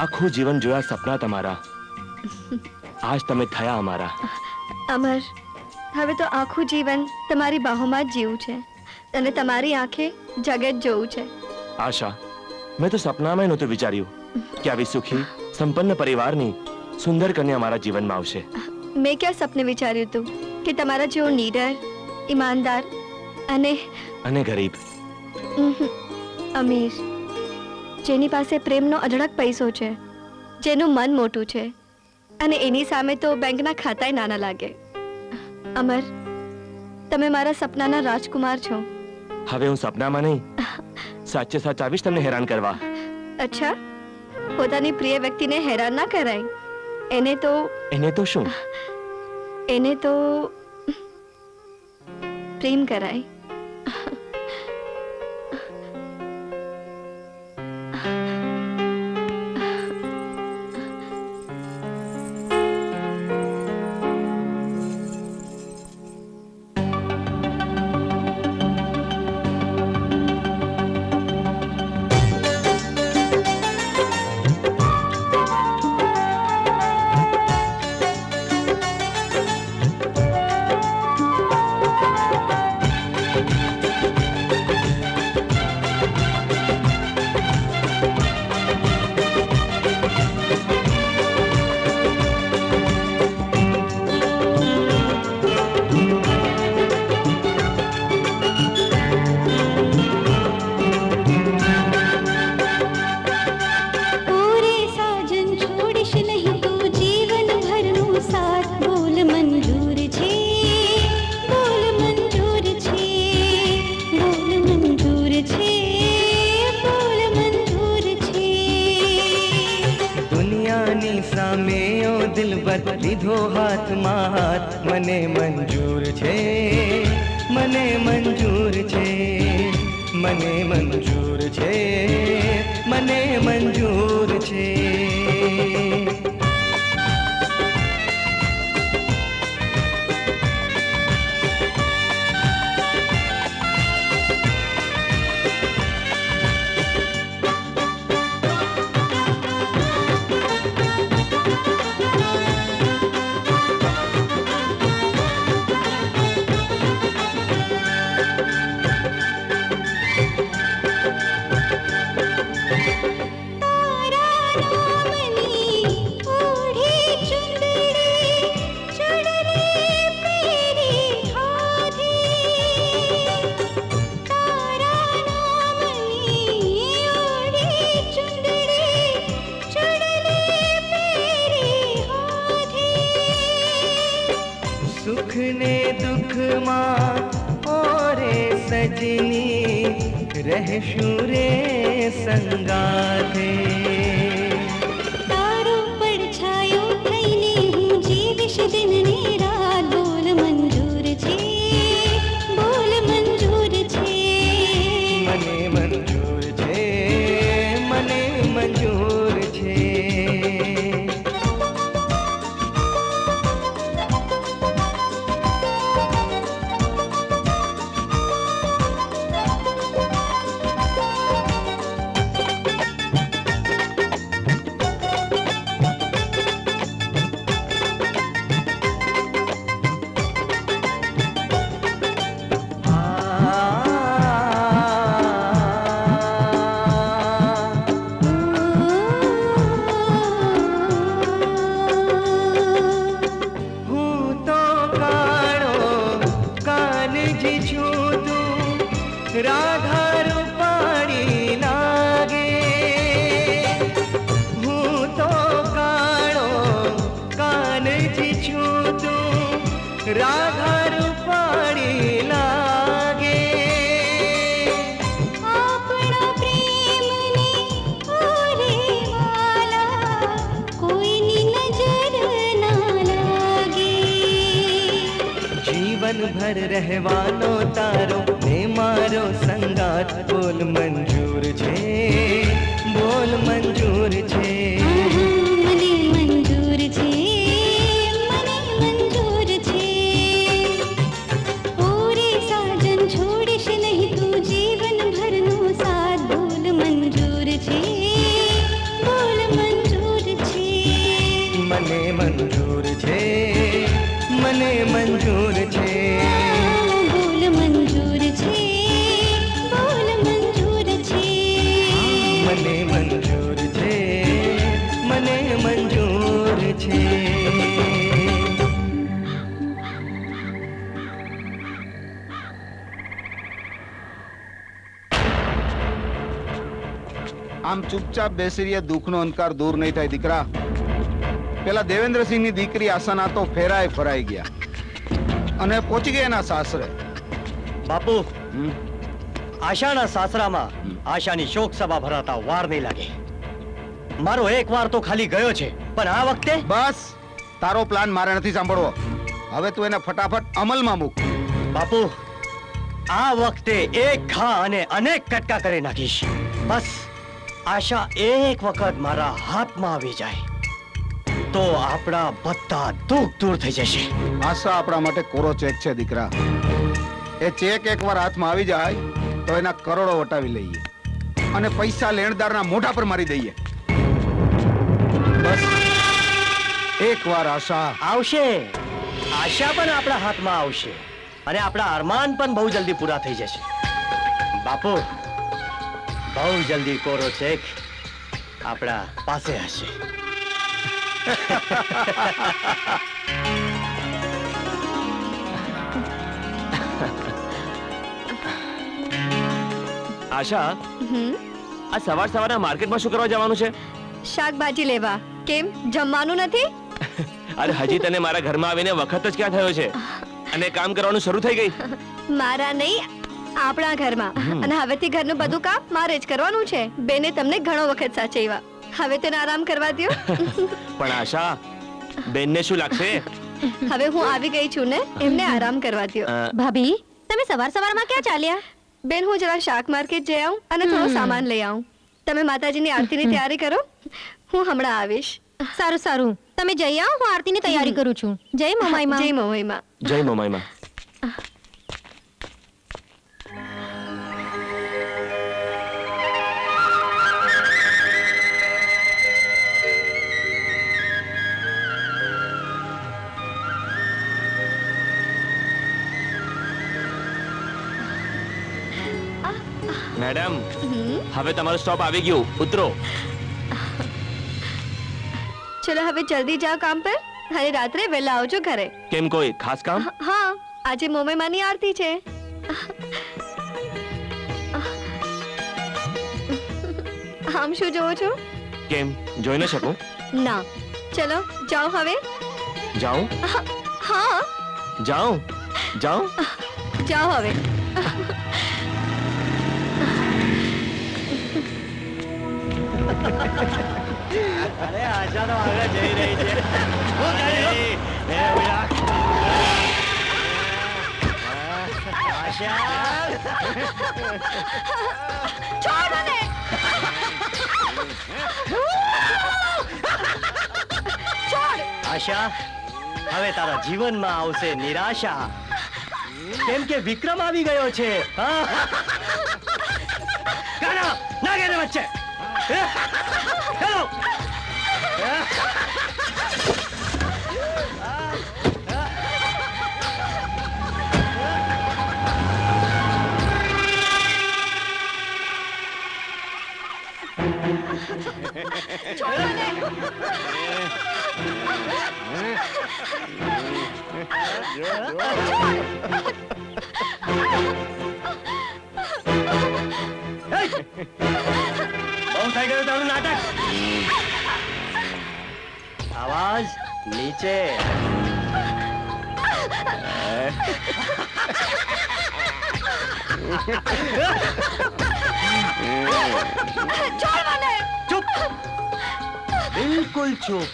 આખું જીવન જોયા સપના તમારા, આજ તમે થયા અમારા. અમર, હવે તો આખું જીવન તમારી બાહોમાં જ જીવું છે અને તમારી આંખે જગત જોવું છે. આશા, મેં તો સપનામાં નહોતું વિચાર્યું કે આવી સુખી સંપન્ન પરિવારની સુંદર કન્યા મારા જીવનમાં આવશે. મેં ક્યાં સપને વિચાર્યું હતું કે તમારા જેવો નીડર, ઈમાનદાર અને ગરીબ. અમીર, જેની પાસે પ્રેમનો અઢળક પૈસો છે, જેનું મન મોટું છે અને એની સામે તો બેંકના ખાતાય નાના લાગે. અમર, તમે મારા સપનાના રાજકુમાર છો. હવે હું સપનામાં નહીં, સાચે સાચ આવીશ તમને હેરાન કરવા. અચ્છા, પોતાની પ્રિય વ્યક્તિને હેરાન ના કરાય. એને તો શું? એને તો પ્રેમ કરાય. લીધો હાથમાં હાથ, મને મંજૂર છે, મને મંજૂર છે, મને મંજૂર છે, મને મંજૂર છે. सुख ने दुख मां ओरे सजनी रहशु रे संगाथे. तारो પડછાયો થઈને હું જીવીશ દિન ને રાત. બોલ મંજૂર છે, બોલ મંજૂર છે, મને મંજૂર છે, મને મંજૂર છે. राधा रूपाणी लागे हूँ तो काणो कानजी छूं तू राधा रूपाणी लागे. આપણા પ્રેમને ઓરે વાલા કોઈની નજર ના લાગે. जीवन भर रहवानो तारो ने मारो संगात. बोल मंजूर छे, बोल मंजूर छे, મને મંજૂર છે, મને મંજૂર છે. ઓરે સાજન છોડીશ નહીં તું જીવન ભરનો સાથ. બોલ મંજૂર છે, બોલ મંજૂર મંજૂર છે. બોલ મંજૂર છે, બોલ મંજૂર છે. મને મંજૂર છે, મને મંજૂર છે. આમ ચૂપચાપ બેસી રહીએ, દુઃખનો અંધકાર દૂર નહીં થાય દીકરા. પેલા દેવેન્દ્રસિંહની દીકરી આશાના તો ફેરાય ફરાઈ ગયા અને પહોંચી ગયા એના સાસરે. બાપુ, આશાના સાસરામાં આશાની શોક સભા ભરાતા વાર નહીં લાગે. મારો એક વાર તો ખાલી ગયો છે, પણ આ વખતે બસ, તારો પ્લાન મારે નથી સાંભળવો. હવે તું એને ફટાફટ અમલમાં મૂક. બાપુ, આ વખતે એક ઘા અને અનેક કટકા કરી નાખીશ. બસ આશા એક વખત મારા હાથમાં આવી જાય તો આપણા બધા દુઃખ દૂર થઈ જશે. આશા આપણા માટે કોરો ચેક છે દીકરા. એ ચેક એકવાર હાથમાં આવી જાય તો એના કરોડો વટાવી લઈએ અને પૈસા લેણદારના મોઢા પર મારી દઈએ. બસ એકવાર આશા આવશે. આશા પણ આપણા હાથમાં આવશે અને આપણા અરમાન પણ બહુ જલ્દી પૂરા થઈ જશે. બાપુ, બહુ જલ્દી કોરો ચેક આપણા પાસે હશે. આશા, આ સવાર સવારના માર્કેટમાં શું કરવા જવાનું છે? શાકભાજી લેવા. કેમ, જમવાનું નથી? અરે હજી તને મારા ઘરમાં આવીને વખત જ ક્યાં થયો છે અને કામ કરવાનું શરૂ થઈ ગઈ? મારા નહીં, આપણા ઘરમાં. અને હવેથી ઘરનું બધું કામ મારે જ કરવાનું છે. બેને તમને ઘણો વખત સાચવ્યા, હવે તેને આરામ કરવા દ્યો. પણ આશા, બેનને શું લાગશે? હવે હું આવી ગઈ છું ને, એમને આરામ કરવા દ્યો. ભાભી, તમે સવાર સવારમાં ક્યાં ચાલ્યા? બેન, હું જરા શાક માર્કેટ જઈ આવું અને થોડો સામાન લઈ આવું. તમે માતાજીની આરતીની તૈયારી કરો, હું હમણાં આવીશ. સારું સારું, તમે જઈ આવો, હું આરતીની તૈયારી કરું છું. જય મમાઈમાં. જય મમાઈમાં. જય મમાઈમાં. મેડમ, હવે તમારું સ્ટોપ આવી ગયું, ઉતરો. ચલો હવે જલ્દી જાઓ કામ પર અને રાત્રે વહેલા આવજો ઘરે. કેમ, કોઈ ખાસ કામ? હા, આજે મોમાઈમાની આરતી છે. આમ શું જોવો છો? કેમ, જોઈ ન શકું? ના, ચલો જાઓ હવે. જાઉં? હા, જાઉં? જાઉં? જાઓ હવે. અરે આશા તો આગળ જઈ રહી છે. આશા, છોડ મને. છોડ. આશા, હવે તારા જીવનમાં આવશે નિરાશા, કેમ કે વિક્રમ આવી ગયો છે. કાના નાગે ને વચ્ચે. હેલો. છોડ મને. બહુ થઈ ગયું તારું નાટક. આવાજ નીચે. છોડ મને. ચૂપ, બિલકુલ ચૂપ.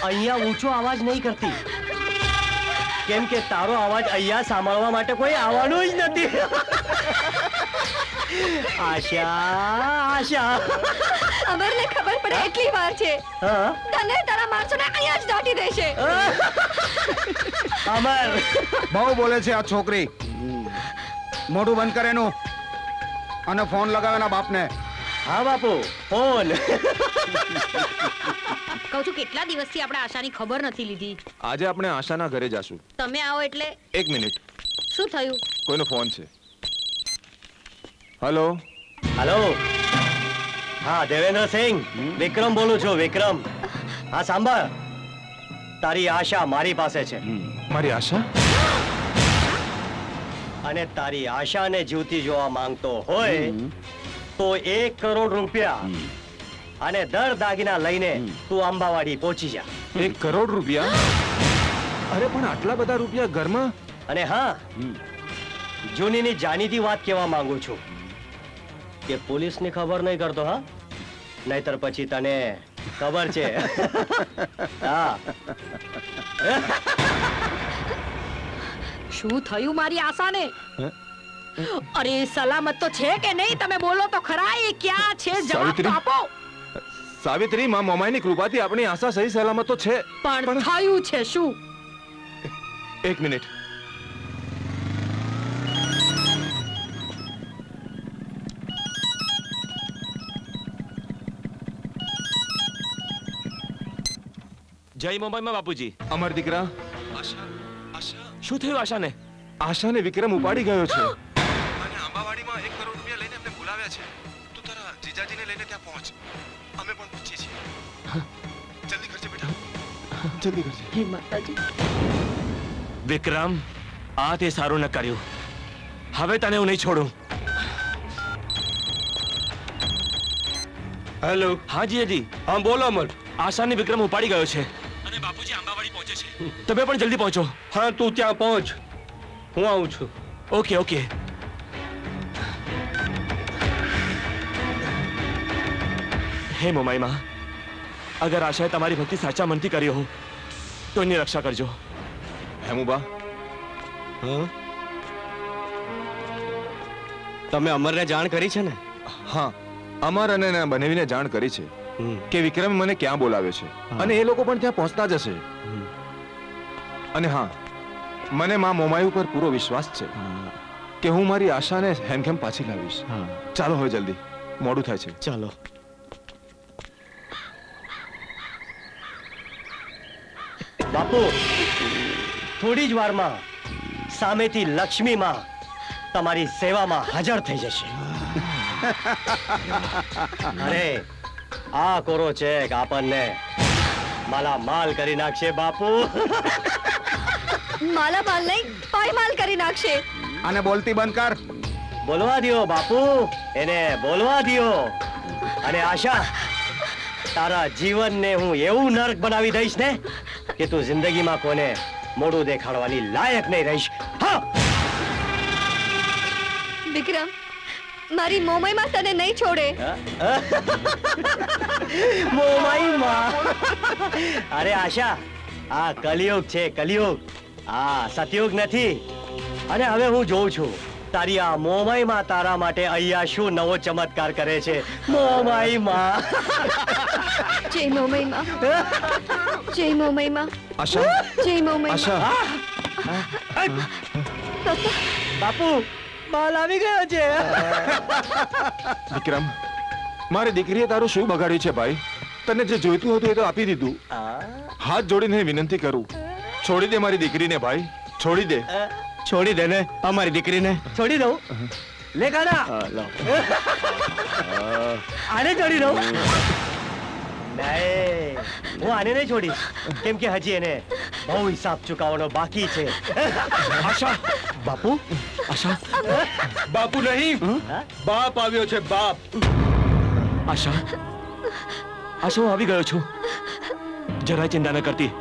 અહીંયા ઊંચો અવાજ નહીં કરતી, કેમ કે તારો અવાજ અહીંયા સાંભળવા માટે કોઈ આવવાનું જ નથી. આશા, આશા, અમરને ખબર પડે એટલી વાર છે. હા, તને તારા માણસોને અહીંયા જ દાટી દેશે. અમર, બહુ બોલે છે આ છોકરી. મોઢું બંધ કરે એનું અને ફોન લગાવે એના બાપને. હા બાપુ, ફોન. કહું છું કેટલા દિવસથી આપણે આશાની ખબર નથી લીધી. આજે આપણે આશાના ઘરે જાશું. તમે આવો એટલે એક મિનિટ, શું થયું? કોઈનો ફોન છે. હેલો. હેલો, હા દેવેન્દ્ર સિંહ, વિક્રમ બોલું છું. વિક્રમ, હા સાંભળ, તારી આશા મારી પાસે છે મારી આશા? અને તારી આશાને જીવતી જોવા માંગતો હોય તો 1 કરોડ રૂપિયા અને દર દાગીના લઈને તું આંબાવાડી પહોંચી જા. 1 કરોડ રૂપિયા? અરે પણ આટલા બધા રૂપિયા ઘરમાં? અને હા, જૂનીની જાણીતી વાત કહેવા માંગુ છું કે પોલીસની ખબર નહીં કરતો, હા, નહીતર પછી તને ખબર છે. હા, શું થયું મારી આશાને? અરે સલામત તો છે કે નહીં? તમે બોલો તો ખરા, એ ક્યાં છે? જવાબ તો સાવિત્રી? આપો. સાવિત્રી, માં મોમાઈની કૃપાથી આપણી આશા સહી સલામત તો છે. પણ થયું છે શું? એક મિનિટ. જય મોમાઈમાં બાપુજી. અમર દીકરા, શું થયું આશાને? આશાને વિક્રમ ઉપાડી ગયો છે અને આંબાવાડીમાં 1 કરોડ રૂપિયા લઈને અમને બોલાવ્યા છે. તું તારા જીજાજીને લઈને ત્યાં પહોંચ. અમે પણ પહોંચીએ છીએ. જલ્દી કરજે બેટા, જલ્દી કરજે. હે માતાજી. વિક્રમ, આ તે સારું ન કર્યું. હવે તને હું નહીં છોડું. હેલો. હા જીજાજી. હા બોલો અમર. આશાને વિક્રમ ઉપાડી ગયો છે અને બાપુજી આંબાવાડી પહોંચે છે. તમે પણ જલ્દી પહોંચો. હા તું ત્યાં પહોંચ, હું આવું છું. Okay okay. હે મોમાઈમાં, અગર આશાએ તમારી ભક્તિ સાચા મનથી કરી હો તો એની રક્ષા કરજો. હેમુબા, તમે અમરને જાણ કરી છે ને? હા, અમર અને એના બનેવીને જાણ કરી છે કે વિક્રમ મને ક્યાં બોલાવ્યો છે અને એ લોકો પણ ત્યાં પહોંચતા જ હશે. અને હા, મને માં મોમાઈ ઉપર પૂરો વિશ્વાસ છે કે હું મારી આશાને હેમખેમ પાછી લાવીશ. ચાલો હવે જલ્દી, મોડું થાય છે. ચાલો. બાપુ, થોડી જ વારમાં સામેથી લક્ષ્મી માં તમારી સેવામાં હાજર થઈ જશે. અરે આ કોરો ચેક આપણને માલામાલ કરી નાખશે બાપુ. માલામાલ નહીં, પાયમાલ કરી નાખશે. આને બોલતી બંધ કર. બોલવા દ્યો બાપુ, એને બોલવા દ્યો. અને આશા, તારા જીવનને હું એવું નર્ક બનાવી દઈશ ને કે તું જિંદગીમાં કોને મોઢું દેખાડવાની લાયક નહીં રહીશ. હા, વિક્રમ, મારી મોમાઈમાં તને નહીં છોડે. મોમાઈ માં. અરે આશા, આ કલિયુગ છે, કલિયુગ. આ સતયુગ નથી. અને હવે હું જોઉં છું તારી આ મોમાઈ માં તારા માટે અહીંયા શું નવો ચમત્કાર કરે છે. મોમાઈ માં. જય મોમાઈમાં, જય મોમાઈમાં, આશા, જય મોમાઈમાં. આશા, બાપુ, માલ આવી ગયો છે. વિક્રમ, મારી દીકરીએ તારું શું બગાડ્યું છે ભાઈ? તને જે જોઈતું હતું એ તો આપી દીધું. હાથ જોડીને વિનંતી કરું, છોડી દે મારી દીકરીને ભાઈ, છોડી દે. છોડી દે ને અમારી દીકરીને. છોડી દઉં? લે કાના, આને છોડી દઉં? નહીં, હું આને નહીં છોડીશ, કેમ કે હજી એને બહુ હિસાબ ચૂકવવાનો બાકી છે. આશા, બાપુ, આશા, બાપુ નહીં, બાપ આવ્યો છે, બાપ. આશા, આશા, હું આવી ગયો છું. જરાય ચિંતા ન કરતી.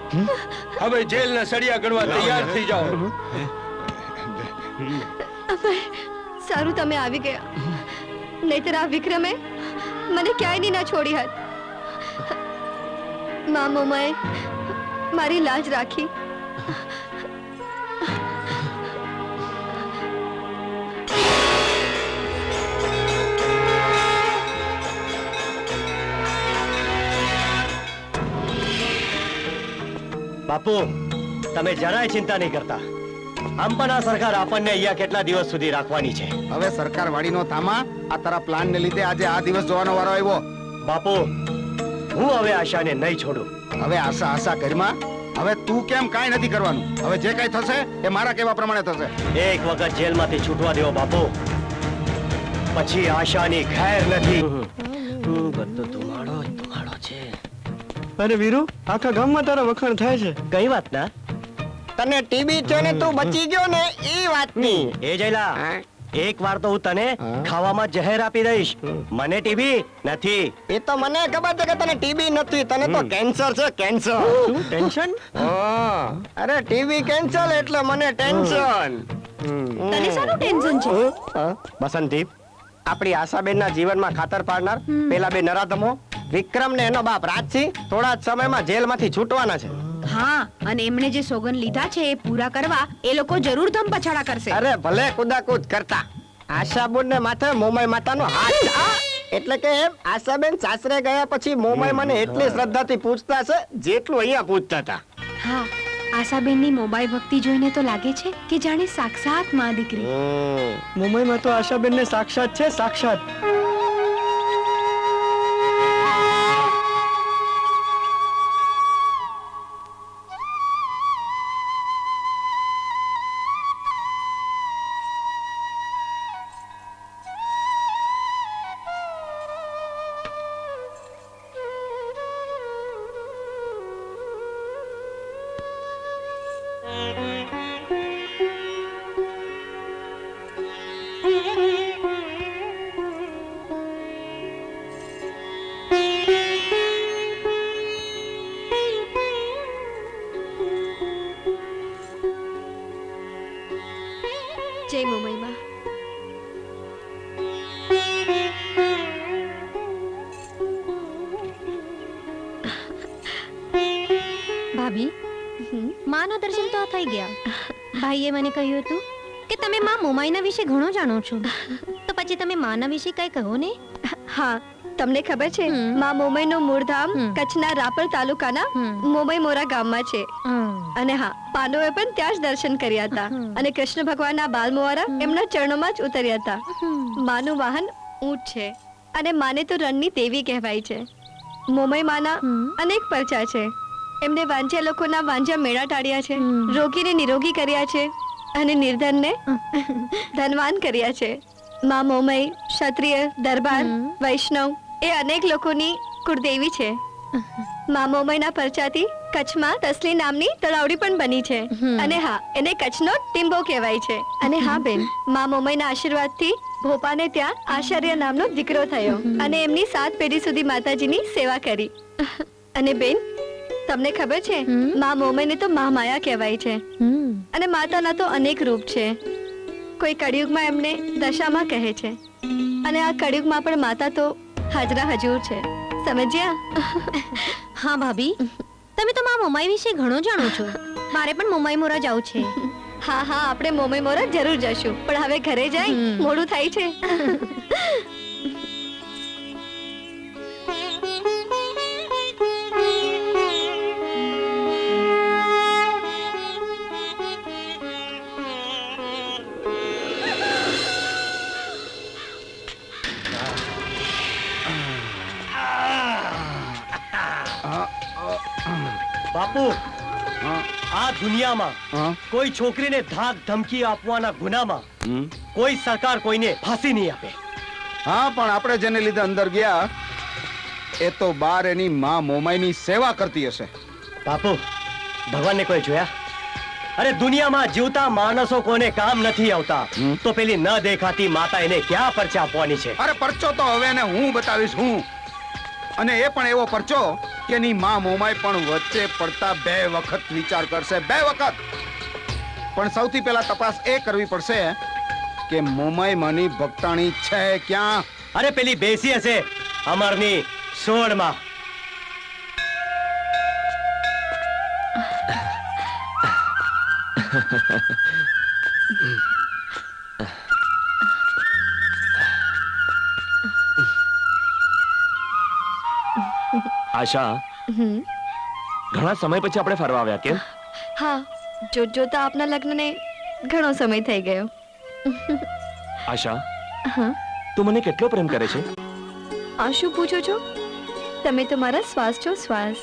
હવે જેલના સળિયા ગણવા તૈયાર થઈ જાઓ. સારું તમે આવી ગયા, નહીતર આ વિક્રમે મને ક્યાંય નહીં ના છોડી હોત. મા મોમાએ મારી લાજ રાખી. બાપુ, તમે જરાય ચિંતા નહીં કરતા. આમ પણ આ સરકાર આપણને અહીંયા કેટલા દિવસ સુધી રાખવાની છે. હવે સરકાર વાડીનો થામા. આ તારા પ્લાન ને લીધે આજે આ દિવસ જોવાનો વારો આવ્યો. બાપુ, હું હવે આશાને નહીં છોડું. હવે આશા આશા ઘરમાં હવે તું કેમ કાંઈ નથી કરવાનું. હવે જે કાંઈ થશે એ મારા કહેવા પ્રમાણે થશે. એક વખત જેલમાંથી છૂટવા દેવો બાપુ, પછી આશાની ખેર નથી. બધો ધુમાડો જ ધુમાડો છે. અરે વીરુ, આખા ગામમાં તારા વખાણ થાય છે. કઈ વાત ના? તને ટીબી છે ને તું બચી ગયો ને એ વાતની. એ જયલા, એક વાર તો હું તને ખાવામાં જહેર આપી દઈશ. મને ટીબી નથી. એ તો મને ખબર છે કે તને ટીબી નથી, તને તો કેન્સર છે, કેન્સર. ટેન્શન? અરે ટીબી કેન્સર એટલે મને ટેન્શન. તને શાનું ટેન્શન છે? બસંતી, આપણી આશાબેનના જીવનમાં ખાતર પાડનાર પેલા બે નરાધમો વિક્રમ ને એનો બાપ રાજસિંહ થોડા જ સમયમાં જેલમાંથી છૂટવાના છે. હા, અને એમણે જે સોગન લીધા છે એ પૂરા કરવા એ લોકો જરૂર ધમ પછાડા કરશે. અરે ભલે કુદાકુદ કરતા, આશાબેન ને માથે મોમાઈ માતાનો હાથ. એટલે કે એમ આશાબેન સાસરે ગયા પછી મોમાઈ મને એટલી શ્રદ્ધાથી પૂછતા છે જેટલું અહીંયા પૂછતા હતા. હા, આશાબેનની મોબાઈલ ભક્તિ જોઈને તો લાગે છે કે જાણે સાક્ષાત માં દીકરી. મુંબઈમાં તો આશાબેન ને સાક્ષાત છે, સાક્ષાત. જય મુંબઈમાં. ભાભી, માના દર્શન તો થઈ ગયા. ભાઈએ મને કહ્યું હતું કે તમે માં મોમાઈના વિશે ઘણું જાણો છો, તો પછી તમે માના વિશે કઈ કહો ને. હા, તમને ખબર છે માં મોમાઈનું મૂળ ધામ કચ્છના રાપર તાલુકાના મોમાઈ મોરા ગામમાં છે. અને હા, પાંડવોએ પણ ત્યાં જ દર્શન કર્યા હતા અને કૃષ્ણ ભગવાનના બાલ મોવારા એમના ચરણોમાં જ ઉતર્યા હતા. માનું વાહન ઊંટ છે અને માને તો રણની દેવી કહેવાય છે. મોમાઈ માના અનેક પરચા છે. એમને વાંજ્યા લોકોના વાંજ્યા મેળા ટાળ્યા છે, રોગીને નિરોગી કર્યા છે અને નિર્ધનને ધનવાન કર્યા છે. માં મોમાઈ ક્ષત્રિય, દરબાર, વૈષ્ણવ એ અનેક લોકોની કુળદેવી છે. માં મોમાઈના પરચાથી કચ્છમાં તસલી નામની તળાવડી પણ બની છે. અને હા, એને કચ્છનો ટીમ્બો કહેવાય છે. અને હા બેન, માં મોમાઈના આશીર્વાદથી ભોપાને ત્યાં આચાર્ય નામનો દીકરો થયો અને એમની 7 પેઢી સુધી માતાજીની સેવા કરી. અને બેન, તમને ખબર છે માં મોમાઈને તો મહામાયા કહેવાય છે. અને માતાના તો અનેક રૂપ છે. કોઈ કળિયુગમાં એમને દશામાં કહે છે અને આ કળિયુગમાં પણ માતા તો હાજરા હજુર છે. સમજ્યા? હા ભાભી, તમે તો માં મોમાઈ વિશે ઘણું જાણો છો. મારે પણ મોમાઈ મોરા જવું છે. હા હા, આપણે મોમાઈ મોરા જરૂર જશું, પણ હવે ઘરે જાય મોડું થાય છે. બાપુ, આ દુનિયામાં કોઈ છોકરીને ધાક ધમકી આપવાના ગુનામાં કોઈ સરકાર કોઈને ફાંસી નહીં આપે. હા, પણ આપણે જેને લીધે અંદર ગયા એ તો બાર એની માં મોમાઈની સેવા કરતી હશે. બાપુ, ભગવાનને કોઈ જોયા? અરે દુનિયામાં જીવતા માણસો કોને કામ નથી આવતા, તો પેલી ન દેખાતી માતા એને ક્યાં પરચા આપવાની છે? અરે પરચો તો હવે એને હું બતાવીશ હું. અને એ પણ એવો પરચો કે એની માં મોમાઈ પણ વચ્ચે પડતા 2 વખત વિચાર કરશે. 2 વખત. પણ સૌથી પહેલા તપાસ એ કરવી પડશે કે મોમાઈ માની ભક્તાણી છે ક્યાં. અરે પેલી બેસી હશે અમરની 16માં. આશા, ઘણા સમય પછી આપણે ફરવા આવ્યા, કેમ? હા, જોતા આપના લગ્નને ઘણો સમય થઈ ગયો. આશા, તું મને કેટલો પ્રેમ કરે છે? આ શું પૂછો છો? તમે તો મારા શ્વાસ છો, શ્વાસ.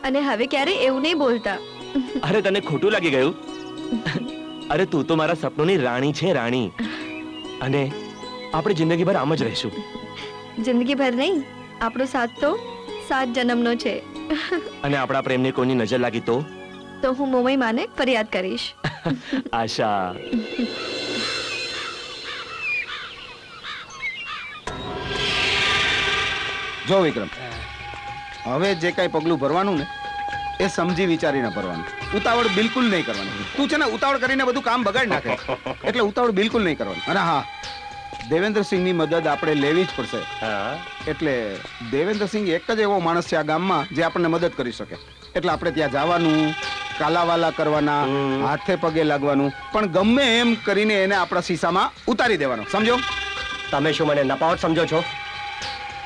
અને હવે ક્યારે એવું નહીં બોલતા. અરે તને ખોટું લાગી ગયું? અરે તું તો મારા સપનોની રાણી છે, રાણી. અને આપણે જિંદગીભર આમ જ રહીશું. જિંદગી ભર નહીં, આપણો સાથ તો 7 જન્મનો છે. અને આપણા પ્રેમની કોઈની નજર લાગી તો હું મોમાઈ માને ફરિયાદ કરીશ. આશા. જો વિક્રમ, હવે જે કાંઈ પગલું ભરવાનું ને એ સમજી વિચારીને ભરવાનું. ઉતાવળ બિલકુલ નહીં કરવાની. તું છે ને ઉતાવળ કરીને બધું કામ બગાડી નાખે, એટલે ઉતાવળ બિલકુલ નહીં કરવાની. અને હા, દેવેન્દ્રસિંહની મદદ આપણે લેવી જ પડશે. એટલે દેવેન્દ્રસિંહ એક જ એવો માણસ છે આ ગામમાં જે આપણને મદદ કરી શકે. એટલે આપણે ત્યાં જવાનું, કાલાવાલા કરવાના, હાથે પગે લાગવાનું, પણ ગમે એમ કરીને એને આપણા શીશામાં ઉતારી દેવાનો. સમજો? તમે શું મને નપાવટ સમજો છો?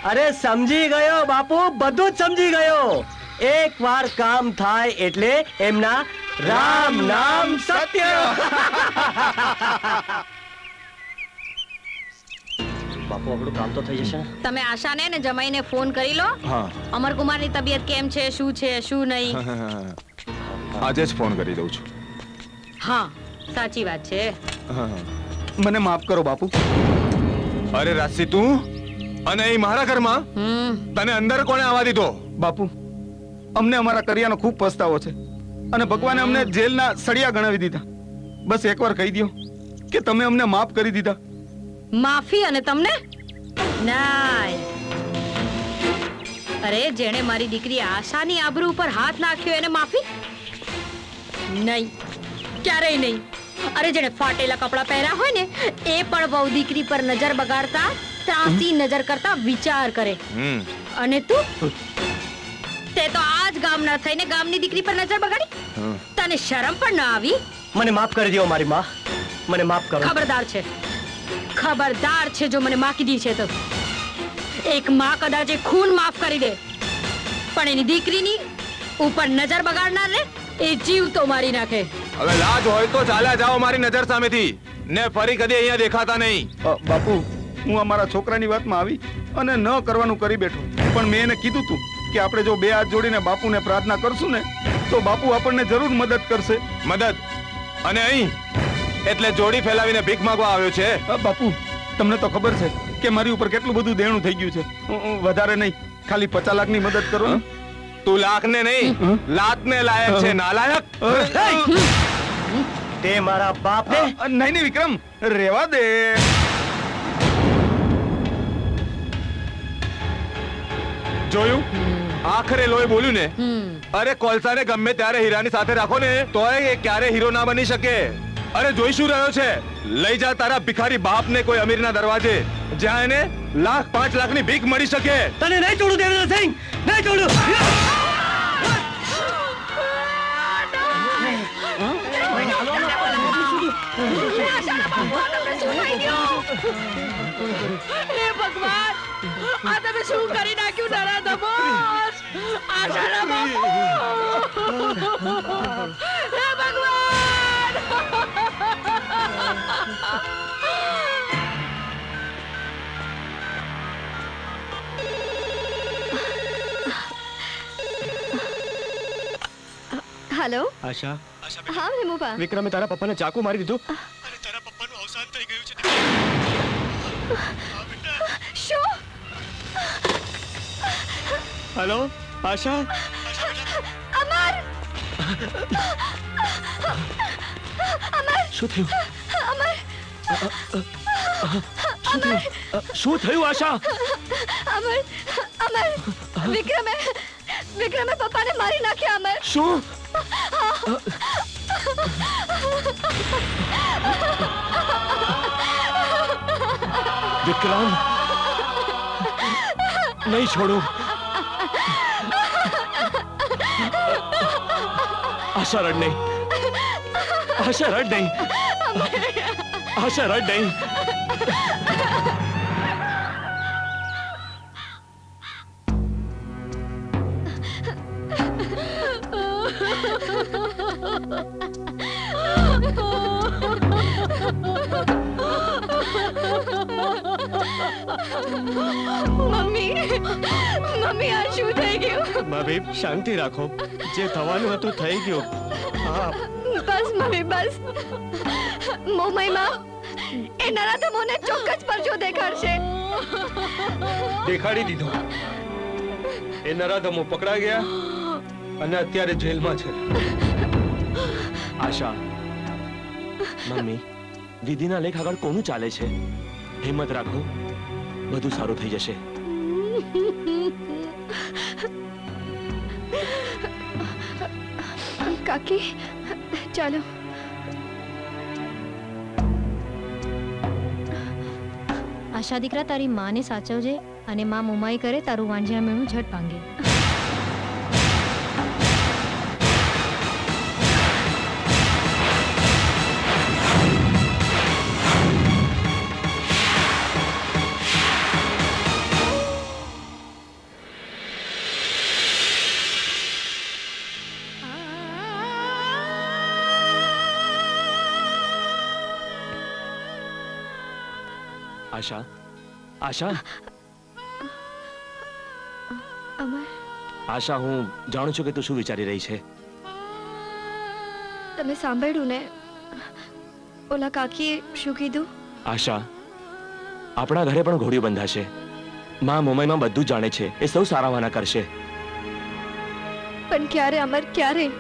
અરે સમજી ગયો બાપુ, બધું જ સમજી ગયો. એકવાર કામ થાય એટલે એમના રામ નામ સત્ય. બાપુ આપણું કામ તો થઈ જશે. તમે આશાને ને જમાઈને ફોન કરી લો. હા, અમરકુમારની તબિયત કેમ છે, શું નહીં. આજે જ ફોન કરી દઉં છું. હા, સાચી વાત છે. મને માફ કરો બાપુ. અરે રાશિ, તું અને અહીં મારા ઘરમાં તને અંદર કોણે આવવા દીધો? બાપુ, અમને અમારા કર્યાનો ખૂબ પસ્તાવો છે અને ભગવાને અમને જેલના સળિયા ગણાવી દીધા. બસ એકવાર કહી દો કે તમે અમને માફ કરી દીધા. માફી અને તમને નાય. અરે જેણે મારી દીકરી આશાની આબરૂ ઉપર હાથ નાખ્યો એને માફી નહીં, ક્યારેય નહીં. અરે જેણે ફાટેલા કપડાં પહેર્યા હોય ને એ પણ બહુ દીકરી પર નજર બગાડતા ત્રાસી નજર કરતા વિચાર કરે. અને તું તે તો આજ ગામના થઈને ગામની દીકરી પર નજર બગાડી. તને શરમ પણ ન આવી? મને માફ કરી દો મારી માં, મને માફ કરો. ખબરદાર છે જો મને માં કીધી છે તો. એક માં કદાચ એ ખૂન માફ કરી દે, પણ એની દીકરીની ઉપર નજર બગાડનાર ને એ જીવ તો મારી નાખે. હવે લાજ હોય તો ચાલ્યા જાઓ મારી નજર સામેથી, ને ફરી કદી અહીંયા દેખાતા નહીં. બાપુ, હું અમારા છોકરાની વાતમાં આવી અને ન કરવાનું કરી બેઠો, પણ મેં એને કીધું તું કે આપણે જો બે હાથ જોડીને બાપુને પ્રાર્થના કરશું ને તો બાપુ આપણને જરૂર મદદ કરશે. મદદ? અને અહીં એટલે જોડી ફેલાવીને ભીખ માંગવા આવ્યો છે? બાપુ, તમને તો ખબર છે કે મારી ઉપર કેટલું બધું દેણું થઈ ગયું છે. વધારે નહીં, ખાલી 50 લાખની મદદ કરો ને. તું લાખને નહીં, લાતને લાયક છે, નાલાયક. તે મારા બાપને નહીં વિક્રમ, રેવા દે. જોયું? આખરે લોહી બોલ્યું ને. અરે કોલસાને ગમે ત્યારે હીરાની સાથે રાખો ને તોય એ ક્યારે હીરો ના બની શકે. અરે જોઈ શું રહ્યો છે? લઈ જા તારા ભિખારી બાપને કોઈ અમીરના દરવાજે, જ્યાં એને 1,00,000-5 લાખની ભીખ મળી શકે. તને નહીં છોડું દેવેન્દ્રસિંહ, નહીં છોડું. હે ભગવાન, આ તમે શું કરી નાખ્યું નરા દમોસ? આશાના બાપુ, હે ભગવાન. હેલો આશા, હા હેમુપા. વિક્રમે તારા પપ્પાને ચાકુ મારી દીધું. શું? હેલો આશા. અમર, શું થયું? અમર, શું થયું આશા? અમર, વિક્રમે પપ્પાને મારી નાખ્યા. અમર, શું? વિક્રમ, નહીં છોડું. આશા રડ નહીં, આશા રડ નહીં, આશા રડ નહીં. મમ્મી મમ્મી આ શું થઈ ગયું? ભાભી શાંતિ રાખો, જે થવાનું હતું થઈ ગયું. હા બસ મમ્મી બસ. મોમાઈમાં એ નરાધમ મને ચોક્કસ પરચો દેખાડશે. દેખાડી દીધો. એ નરાધમો પકડાઈ ગયા અને અત્યારે જેલમાં છે. આશા, મમ્મી, વિધિના લેખ આગળ કોનું ચાલે છે? હિંમત રાખો, બધું સારું થઈ જશે. કાકી ચાલો. આશા દીકરા, તારી માને સાચવજે અને માં મોમાઈ કરે તારું વાંજિયા મેળું ઝટ ભાંગે. આશા, આશા, અમર, આશા, હું જાણું છું કે તું શું વિચારી રહી છે. તમે સાંભળ્યું ને? ઓલા કાકીએ શું કીધું? આશા, આપણા ઘરે પણ ઘોડીઓ બંધાશે. માં મોમાઈમાં બધું જ જાણે છે. એ સૌ સારાવાના કરશે. પણ ક્યારે અમર, ક્યારે?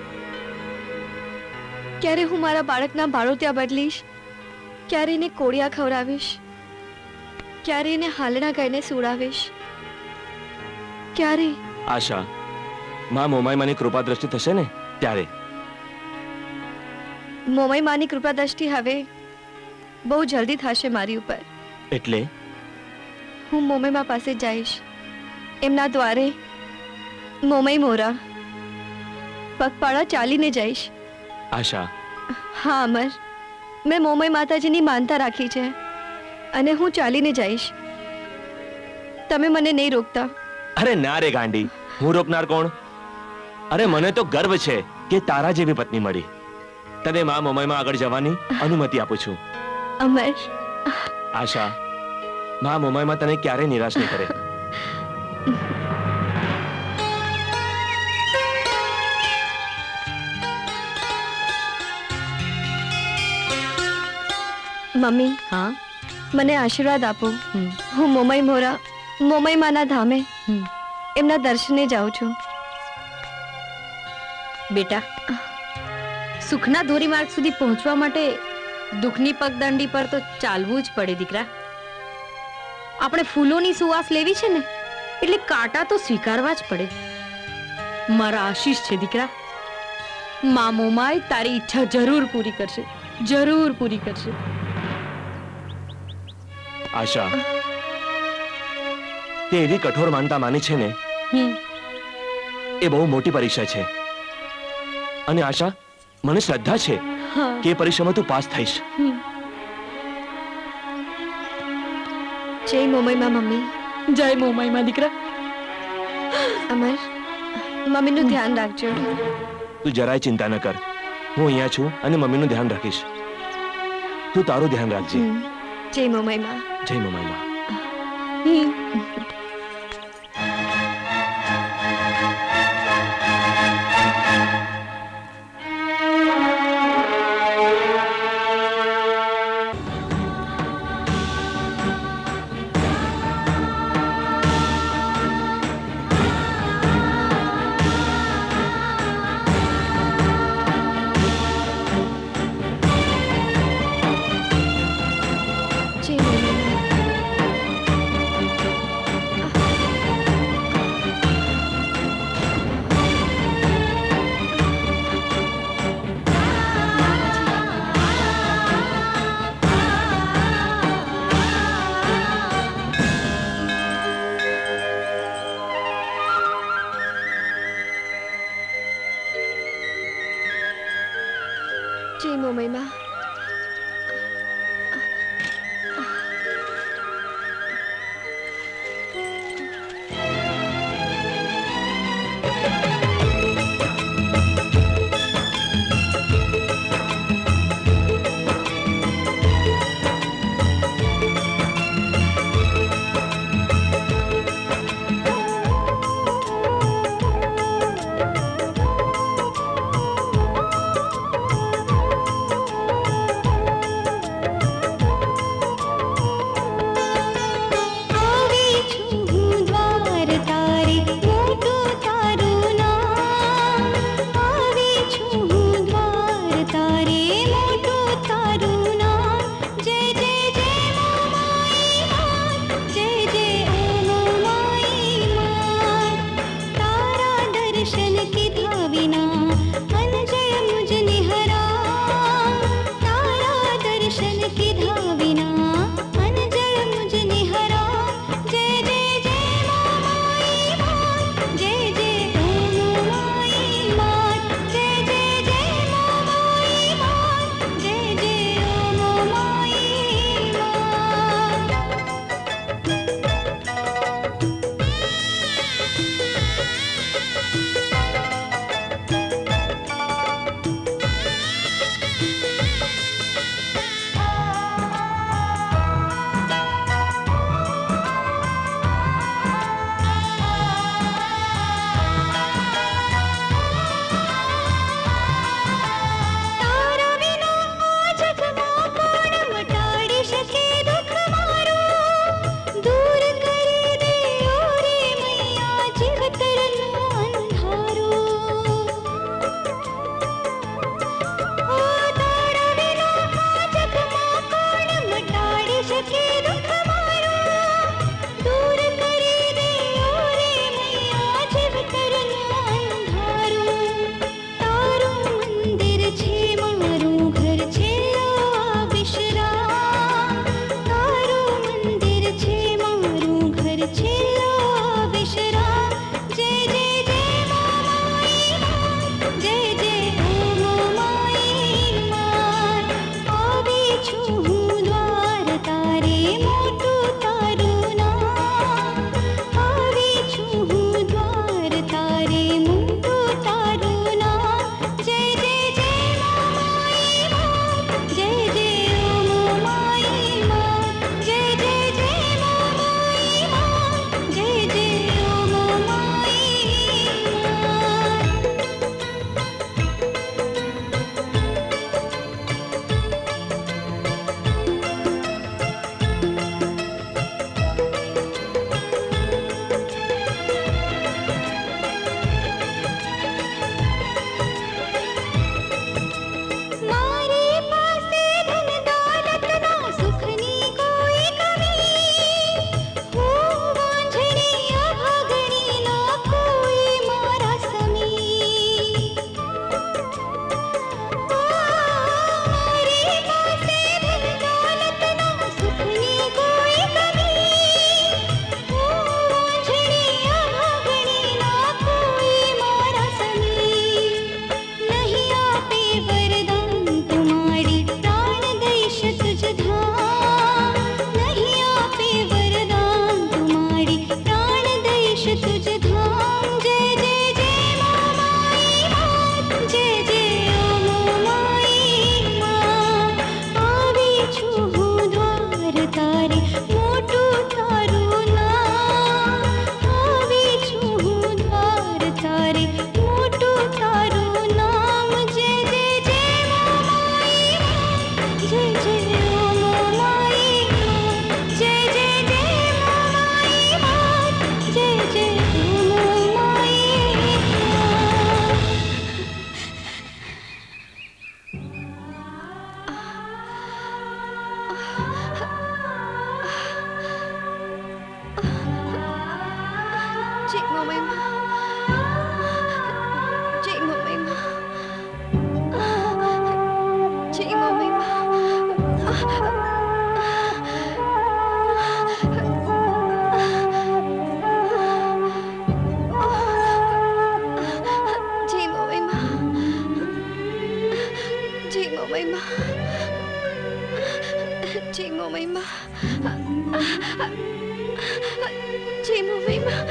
ક્યારે હું મારા બાળકના બાળોતિયા બદલીશ? ક્યારે એને કોળિયા ખવડાવીશ? ક્યારે એને હાલના કહીને સુડાવીશ? ક્યારે? આશા, માં મોમાઈમાંની કૃપા દ્રષ્ટિ થશે ને ત્યારે. મોમાઈ માની કૃપા દ્રષ્ટિ હવે બહુ જલ્દી થશે મારી ઉપર. એટલે હું મોમાઈમાં પાસે જઈશ. એમના દ્વારે મોમાઈ મોરા પગપાળા ચાલીને જઈશ. આશા, હા અમર, મેં મોમાઈ માતાજીની માનતા રાખી છે અને હું ચાલીને જઈશ. તમે મને નહીં રોકતા? અરે ના રે ગાંડી, હું રોકનાર કોણ? અરે મને તો ગર્વ છે કે તારા જેવી પત્ની મળી. તને માં મોમાઈમાં આગળ જવાની અનુમતિ આપું છું. અમર, આશા, માં મોમાઈમાં તને ક્યારેય નિરાશ નહીં કરે. મમ્મી, હા, મને આશીર્વાદ આપો. હું મોમાઈ મોરા મોમાઈ માના ધામે એમના દર્શને જાઉં છું. બેટા, સુખના ધોરીમાર્ગ સુધી પહોંચવા માટે દુઃખની પગદંડી પર તો ચાલવું જ પડે દીકરા. આપણે ફૂલોની સુવાસ લેવી છે ને, એટલે કાંટા તો સ્વીકારવા જ પડે. મારા આશીષ છે દીકરા. મા મોમાઈ તારી ઈચ્છા જરૂર પૂરી કરશે, જરૂર પૂરી કરશે. આશા, તે એવી કઠોર માનતા માની છે ને, એ બહુ મોટી પરીક્ષા છે. અને આશા, મને શ્રદ્ધા છે કે એ પરીક્ષામાં તું પાસ થઈશ. જય મોમાઈમાં મમ્મી. જય મોમાઈમાં દીકરા. અમર, મમ્મીનું ધ્યાન રાખજો. તું જરાય ચિંતા ન કર. હું અહીંયા છું અને મમ્મીનું ધ્યાન રાખીશ. તું તારું ધ્યાન રાખજે. જય મોમાઈમાં. જય મોમાઈમાં. જય મોમાઈમાં. જય મોમાઈમાં. મોમઈમાં, જય મોમઈમાં, જય મોમઈમાં.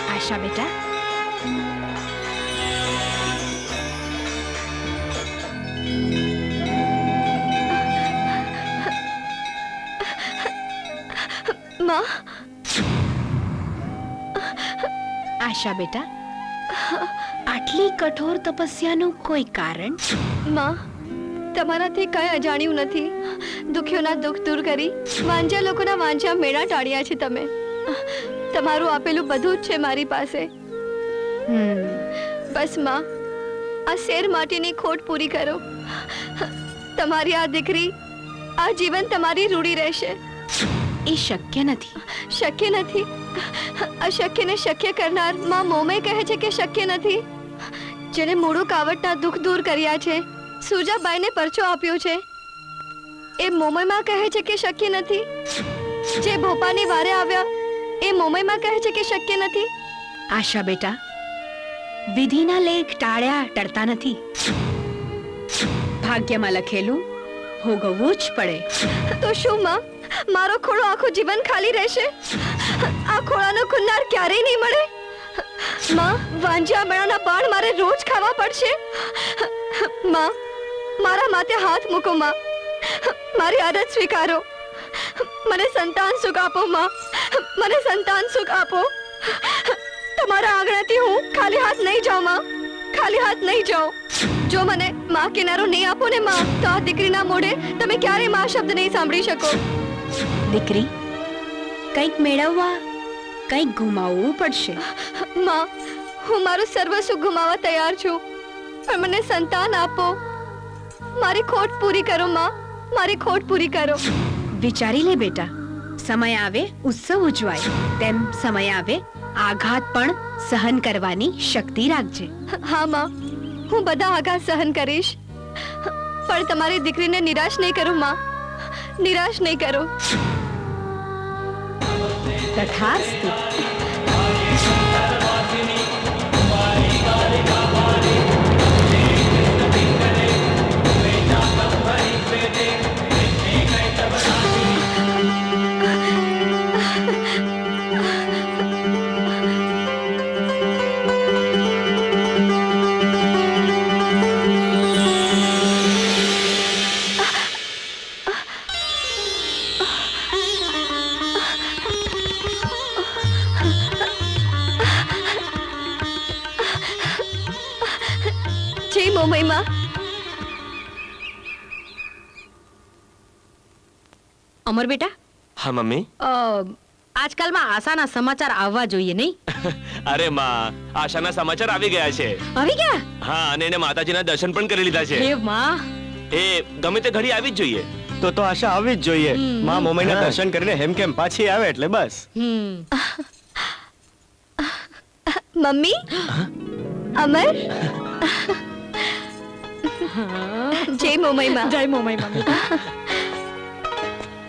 આશા બેટા, માં, આશા બેટા, આટલી કઠોર તપસ્યાનું કોઈ કારણ? માં, તમારાથી કઈ અજાણ્યું નથી. દુખ્યોના દુઃખ દૂર કરી વાંઝા લોકોના વાંઝા મેળા ટાળ્યા છે તમે. તમારું આપેલું બધું જ છે મારી પાસે. બસ માં, આ શેર માટેની ખોટ પૂરી કરો. તમારી આ દીકરી આ જીવન તમારી રૂડી રહેશે. એ શક્ય નથી. શક્ય નથી? અશક્યને શક્ય કરનાર માં મોમે કહે છે કે શક્ય નથી. જેને મૂળું કાવટના દુઃખ દૂર કર્યા છે, સુજાબાઈને પરચો આપ્યો છે, એ મોમયમાં કહે છે કે શક્ય નથી. જે ભોપાની વારે આવ્યા, એ મોમયમાં કહે છે કે શક્ય નથી. આશા બેટા, વિધિના લેખ ટાળ્યા ટળતા નથી. ભાગ્યમાં લખેલું ભોગવવું જ પડે. તો શું માં, મારો ખોળો આખું જીવન ખાલી રહેશે? આ ખોળાનો ખુલ્લાર ક્યારેય નહીં મળે. માં, વાંજિયા મેળાના બાણ મારે રોજ ખાવા પડશે. માં, મારા માથે હાથ મૂકો માં. મારી આદત સ્વીકારો. મને સંતાન સુખ આપો માં. મને સંતાન સુખ આપો. તમારા આંગણાથી હું ખાલી હાથ નહીં જાઉં માં. ખાલી હાથ નહીં જાઉં. જો મને માં કિનારો નહીં આપો ને માં, તો આ દીકરીના મોઢે તમે ક્યારેય માં શબ્દ નહીં સાંભળી શકો. દીકરી, કંઈક મેળવવા કંઈક ગુમાવવું પડશે. માં, હું મારું સર્વસ્વ ગુમાવવા તૈયાર છું, પણ મને સંતાન આપો. મારી ખોટ પૂરી કરો માં. મારી ખોટ પૂરી કરો. વિચારી લે બેટા, સમય આવે ઉત્સવ ઉજવાય, તેમ સમય આવે આઘાત પણ સહન કરવાની શક્તિ રાખજે. હા માં, હું બધા આઘાત સહન કરીશ, પણ તમારી દીકરીને નિરાશ નહીં કરું માં. નિરાશ નહીં કરો. તથાસ્તુ. જય મોમઈ માં. અમર બેટા, હા મમ્મી. આજકાલમાં આશાના સમાચાર આવવા જોઈએ નહીં? અરે માં, આશાના સમાચાર આવી ગયા છે. આવી ગયા? હા, અને એને માતાજીના દર્શન પણ કરી લીધા છે. હે માં, એ ગમે તે ઘડી આવી જ જોઈએ. તો આશા આવી જ જોઈએ. માં મોમઈના દર્શન કરીને હેમકેમ પાછી આવે એટલે બસ. મમ્મી, અમર, જય મોમઈ માં. જય મોમઈ મમ્મી.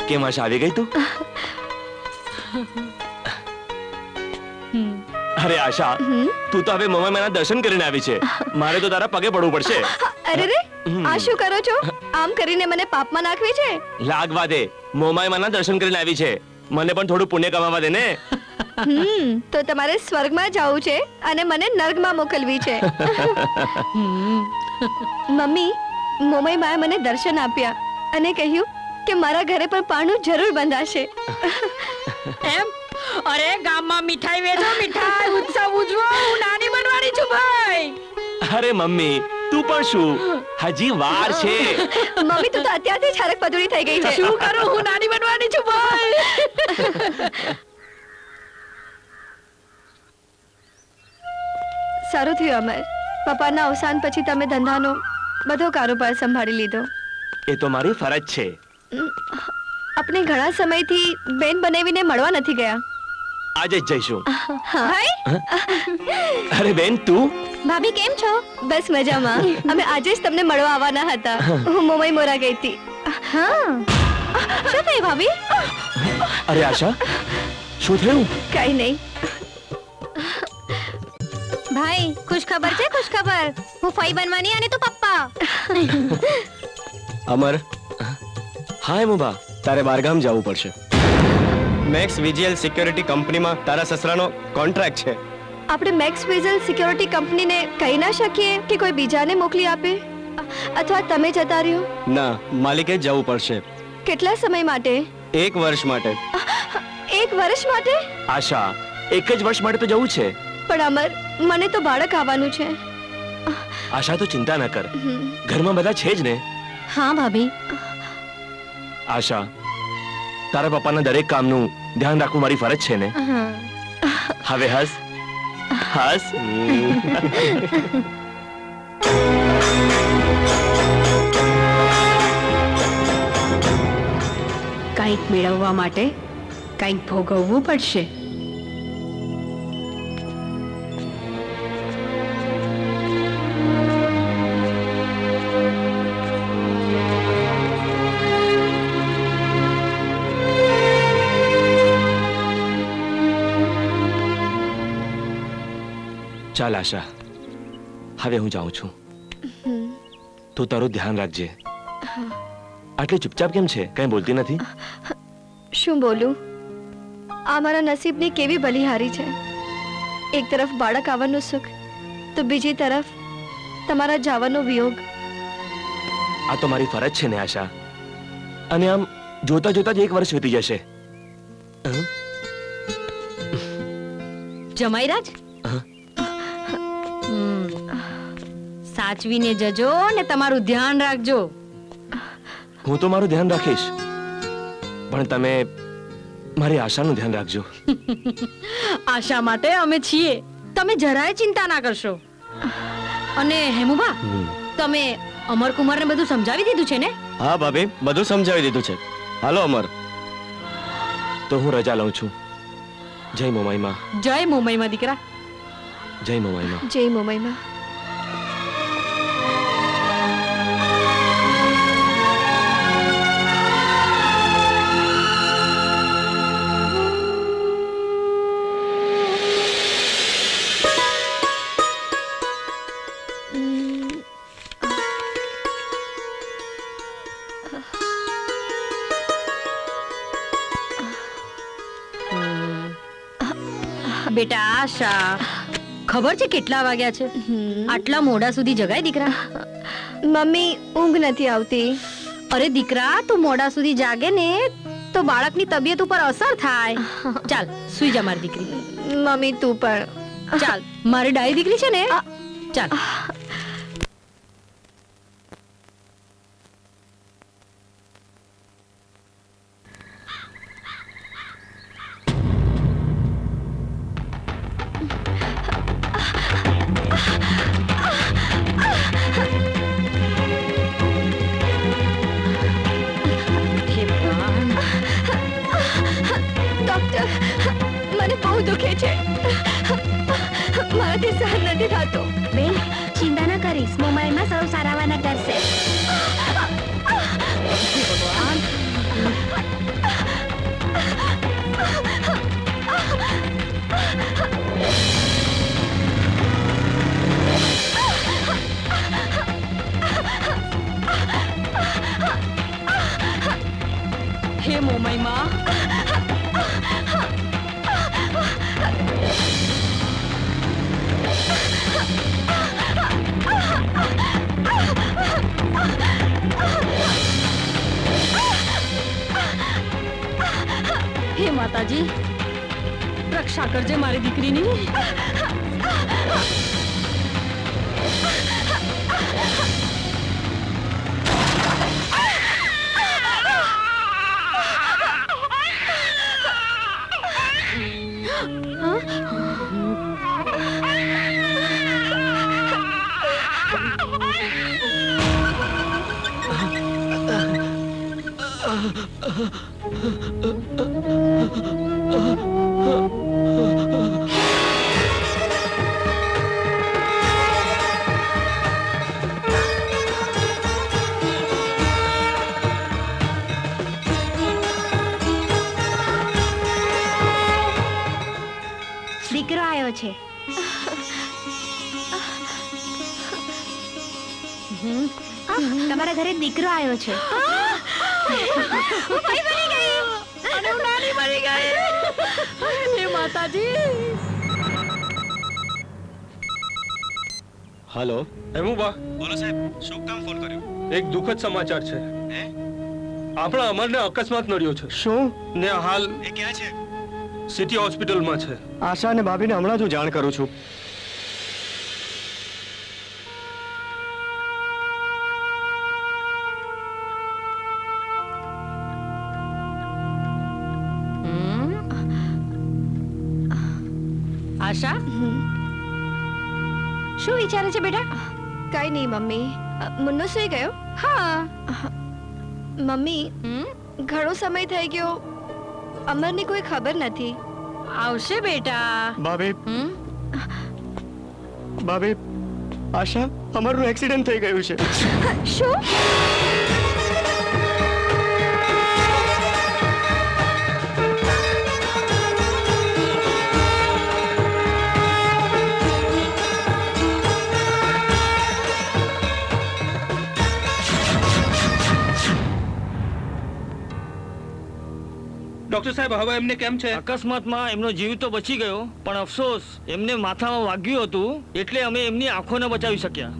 કેમ આશા આવી ગઈ તું? અરે આશા, તું તો હવે મમ્મીના દર્શન કરીને આવી છે. મારે તો તારા પગે પડવું પડશે. અરે રે, આ શું કરો છો? આમ કરીને મને પાપમાં નાખવી છે? લાગવા દે, મોમાઈમાના દર્શન કરીને આવી છે. મને પણ થોડું પુણ્ય કમાવા દે ને. તો તમારે સ્વર્ગમાં જવું છે અને મને નર્કમાં મોકલવી છે. મમ્મી, મોમઈ માએ મને દર્શન આપ્યા અને કહ્યું કે મારા ઘરે પણ પારણું જરૂર બંધાશે. એમ? અરે ગામમાં મીઠાઈ વેચો, મીઠાઈ ઉત્સવ ઉજવો. હું નાની બનવાની છું ભાઈ. અરે મમ્મી, તું પણ શું, હજી વાર છે. મમ્મી, તું તો અત્યારથી જ હરક પદુડી થઈ ગઈ છે. શું કરું, હું નાની બનવાની છું ભાઈ. સારું થયું અમર, પપ્પાના અવસાન પછી તમે ધંધાનો બધો કારોબાર સંભાળી લીધો. એ તો મારી ફરજ છે. આપણે ઘણા સમયથી બેન બનાવીને મળવા નથી ગયા. આજે જ જઈશું. હાય અરે બેન, તું? ભાભી કેમ છો? બસ મજામાં. અમે આજે જ તમને મળવા આવવાના હતા. હું મુંબઈ મોરા ગઈ હતી. હા, શું થયું ભાભી? અરે આશા, શું થયું? કઈ નહીં. ભાઈ ખુશ ખબર છે, ખુશ ખબર. હું ફઈ બનવાની અને તું પપ્પા. અમર, હાય મુબા. તારે બારગામ જવું પડશે. મેક્સ વિજીએલ સિક્યોરિટી કંપનીમાં તારા સસરાનો કોન્ટ્રાક્ટ છે. આપણે મેક્સ વિઝલ સિક્યોરિટી કંપનીને કહી ના શકીએ કે કોઈ બીજાને મોકલી આપે, અથવા તમે જતા રહ્યો? ના, માલિકે જ જવું પડશે. કેટલા સમય માટે? 1 વર્ષ માટે. 1 વર્ષ માટે? આશા, એક જ વર્ષ માટે તો જવું છે. પણ અમર, મને તો બાળક આવવાનું છે. આશા, તો ચિંતા ન કર, ઘરમાં બધા છે જ ને. હા ભાભી. આશા, તારા પપ્પાના દરેક કામનું ધ્યાન રાખવું મારી ફરજ છે ને. હવે હસ હસ. કંઈક મેળવવા માટે કંઈક ભોગવવું પડશે. ચાલ આશા, હવે હું જાઉં છું. તું તારું ધ્યાન રાખજે. આટલી ચૂપચાપ કેમ છે? કઈ બોલતી નથી? શું બોલું? આ મારા નસીબની કેવી બલિહારી છે. એક તરફ બાળક આવવાનું સુખ, તો બીજી તરફ તમારા જવાનો વિયોગ. આ તો મારી ફરજ છે ને આશા. અને આમ જોતા જોતા જ 1 વર્ષ વીતી જશે. જમાઈરાજ, સાચવીને જજો ને તમારું ધ્યાન રાખજો. હું તો મારું ધ્યાન રાખીશ, પણ તમે મારી આશાનું ધ્યાન રાખજો. આશા માટે અમે છીએ, તમે જરાય ચિંતા ના કરશો. અને હેમુબા, તમે અમરકુમારને બધું સમજાવી દીધું છે ને? હા ભાભી, બધું સમજાવી દીધું છે. હાલો અમર. તો હું રજા લઉં છું. જય મોમાઈમાં. જય મોમાઈમાં દીકરા. જય મોમાઈમાં. જય મુંબઈમાં. બેટા આશા, ખબર છે કેટલા વાગ્યા છે? આટલા મોડા સુધી જગાય દીકરા? મમ્મી, ઊંઘ નથી આવતી. અરે દીકરા, તું મોડા સુધી જાગે ને તો બાળકની તબિયત ઉપર અસર થાય. ચાલ સુઈ જા મારી દીકરી. મમ્મી તું પણ. ચાલ, મારી ડાઈ દીકરી છે ને. ચાલ. ડોક્ટર, મને બહુ દુખે છે. મારાથી સહન નથી થતું. બેન, ચિંતા ન કરીશ, મુંબઈમાં સૌ સારાવાના કરશે. હે મોમાઈમાં, હે માતાજી, રક્ષા કરજે મારી દીકરીની. દીકરો આવ્યો છે. તમારા ઘરે દીકરો આવ્યો છે. હે માતાજી. હાલો એમું બા બોલો સાહેબ શું કામ ફોન કર્યો? એક દુઃખદ સમાચાર છે. આપણા અમરને અકસ્માત નડ્યો છે. શું? ને હાલ એ ક્યાં છે? સિટી હોસ્પિટલમાં છે. આશા અને ભાભીને હમણાં જ હું જાણ કરું છું. આશા, શું વિચારે છે બેટા? કઈ નહીં મમ્મી. મુન્નો સુઈ ગયો? હા. મમ્મી, ઘણો સમય થઈ ગયો, અમરની કોઈ ખબર નથી. આવશે બેટા. ભાભી હમ? ભાભી આશા અમારું એક્સિડન્ટ થઈ ગયું છે. શું? ડોક્ટર સાહેબ હવે એમને કેમ છે? અકસ્માતમાં એમનો જીવ તો બચી ગયો, પણ અફસોસ એમને માથામાં વાગ્યું હતું, એટલે અમે એમની આંખો ન બચાવી શક્યા.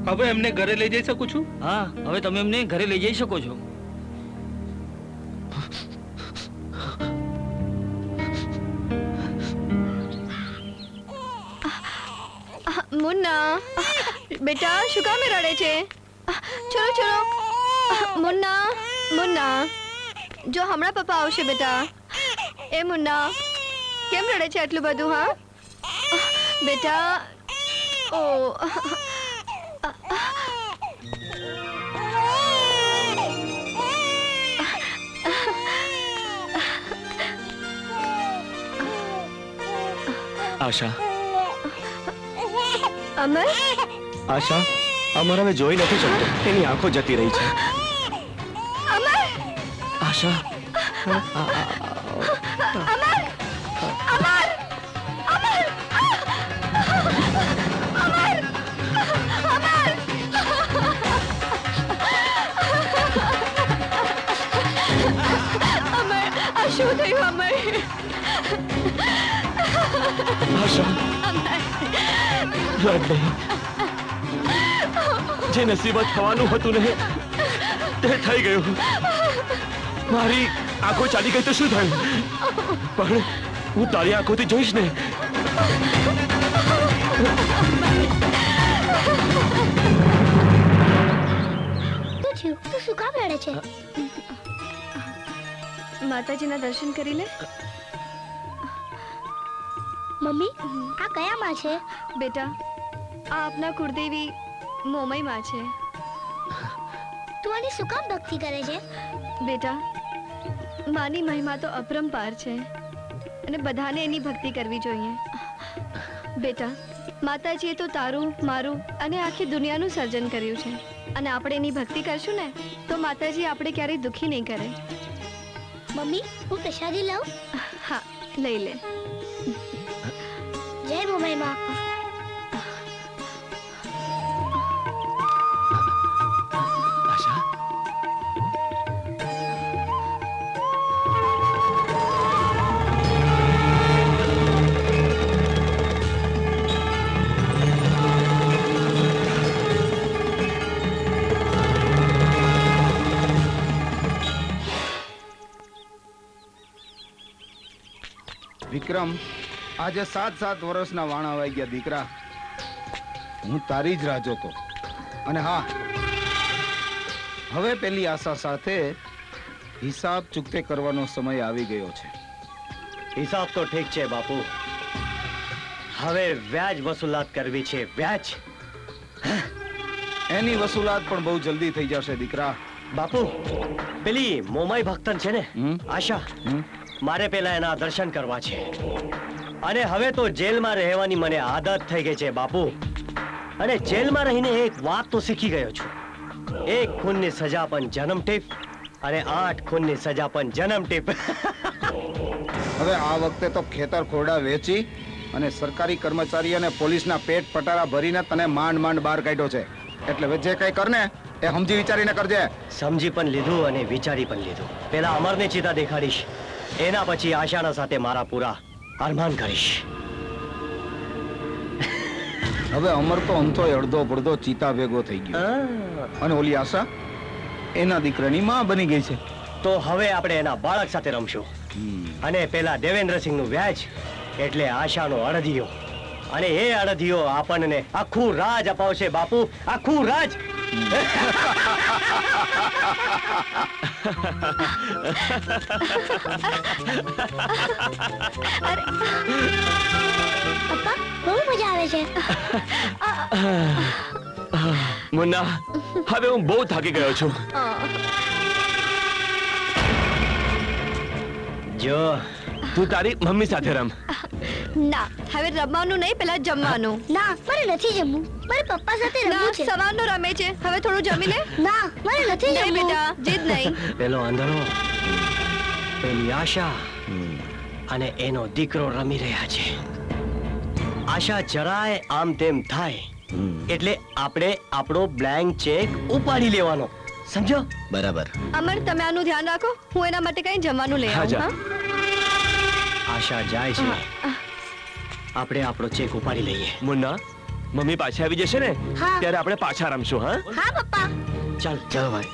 હવે એમને ઘરે લઈ જઈ શકું છું? હા, હવે તમે એમને ઘરે લઈ જઈ શકો છો. મુન્ના, બેટા શું કામે રડે છે? ચલો ચલો. મુન્ના, મુન્ના, જો હમણાં પપ્પા આવશે બેટા. એ મુન્ના, કેમ રડે છે આટલું બધું? હા બેટા. ઓ આશા, અમર, આશા અમર હવે જોઈ નથી શકતો, એની આંખો જતી રહી છે. અમર, આશા, અમર, અમર, અમર, અમર, અમર. અમર, આ શું થયું અમર? આશા, રડ નહીં. જે નસીબત થવાનું હતું ને તે થઈ ગયું. મારી આંખો ચાલી ગઈ તો શું થયું? પણ હું તારી આંખોથી જોઈશ ને. તું શું કામ રડે છે? માતાજીના દર્શન કરી લે. મમ્મી, આ કયા માં છે? બેટા, આ આપના કુળદેવી મોમઈ માં છે. તું આની શું કામ ભક્તિ કરે છે? બેટા, માની મહિમા તો અપરંપાર છે અને બધાને એની ભક્તિ કરવી જોઈએ. બેટા, માતાજીએ તો તારું, મારું અને આખી દુનિયાનું સર્જન કર્યું છે, અને આપણે એની ભક્તિ કરશું ને તો માતાજી આપણે ક્યારેય દુખી નહીં કરે. મમ્મી, હું પ્રસાદી લાવું? હા, લઈ લે. જય મોમાઈ માં. આશા, વિક્રમ, આજે 7 વર્ષના વાણા વાઈ ગયા દીકરા. હું તારી જ રાહ જોતો. અને હા, હવે પેલી આશા સાથે હિસાબ ચૂકતે કરવાનો સમય આવી ગયો છે. હિસાબ તો ઠીક છે બાપુ, હવે વ્યાજ વસૂલાત કરવી છે. વ્યાજ એની વસૂલાત પણ બહુ જલ્દી થઈ જશે દીકરા. બાપુ, પેલી મોમાઈ ભક્તન છે ને આશા, મારે પેલા એના દર્શન કરવા છે. અને હવે તો જેલમાં રહેવાની મને આદત થઈ ગઈ છે બાપુ. અને જેલમાં રહીને એક વાત તો શીખી ગયો છું. 1 ખૂનની સજા પણ જન્મ ટીપ, અને 8 ખૂનની સજા પણ જન્મ ટીપ. હવે આ વખતે તો ખેતર ખોરડા વેચી અને સરકારી કર્મચારી અને પોલીસના પેટ પટારા ભરીને તને માંડ માંડ બહાર કાઢ્યો છે. એટલે હવે જે કઈ કરને એ સમજી વિચારીને કરજે. સમજી પણ લીધું અને વિચારી પણ લીધું. પેલા અમરને ચિતા દેખાડીશ, એના પછી આશાના સાથે મારા પૂરા અરમાન કરીશ. હવે અમર તો અમથો અડધો પડધો ચિતા ભેગો થઈ ગયો અને ઓલી આશા એના દીકરાની માં બની ગઈ છે. તો હવે આપણે એના બાળક સાથે રમશું. અને પેલા દેવેન્દ્રસિંહ નું વ્યાજ એટલે આશાનો અડધિયો. અને એ અડધિયો આપણને આખું રાજ અપાવશે બાપુ, આખું રાજ. પપ્પા બહુ મજા આવે છે. મુન્ના, હવે હું બહુ થાકી ગયો છું. જો તું તારી મમ્મી સાથે રમ. ના, હવે રમવાનું નહીં, પેલા જમવાનું. ના મારે નથી જમવું, મારે પપ્પા સાથે ના, રમવું છે. સવારનું રમે છે, હવે થોડું જમી લે. ના મારે નથી નહીં જમવું. બેટા, જીદ નહીં. પેલો અંધારો, પેલી આશા અને એનો દીકરો રમી રહ્યા છે. આશા જરાય આમ તેમ થાય એટલે આપણે આપણો બ્લેન્ક ચેક ઉપાડી લેવાનો, સમજો? બરાબર. અમર, તમે આનું ધ્યાન રાખો, હું એના માટે કઈ જમવાનું લઈ હા, આવું. જા. હા? આશા જાય છે, આપણે આપણો ચેક ઉપાડી લઈએ. મુન્ના, મમ્મી પાછી આવી જશે ને હા. ત્યારે આપણે પાછા રમશું. હા, હા પપ્પા. ચાલ ચાલ ભાઈ.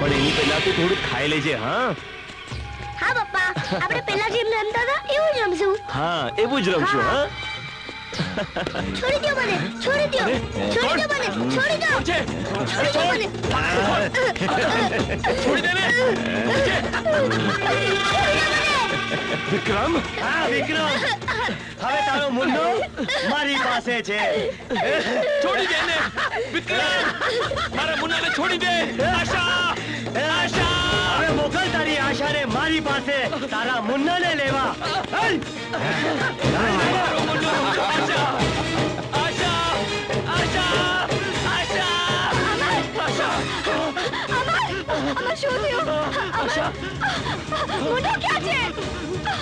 પણ એની પહેલા તું થોડું ખાઈ લેજે. હા હા પપ્પા, આપણે પેલા જેમ રમતા હતા એવું જ રમશું. હા, એવું જ રમશું. હા, છોડી દો મને, છોડી દો, છોડી દો મને, છોડી દો, છે છોડી દો મને. છોડી દે ને. વિક્રમ, હા વિક્રમ, હવે તારો મુન્નો મારી પાસે છે. છોડી દે ને. વિક્રમ, મારા મુન્નાને છોડી દે. આશા, આશા, હવે મોકલ તારી આશાને મારી પાસે તારા મુન્નાને લેવા. હલ! મારો મુન્નો. આશા, આશા, આશા, આશા, આશા. અમર, શું થયું? આશા, મુન્ના ક્યાં છે?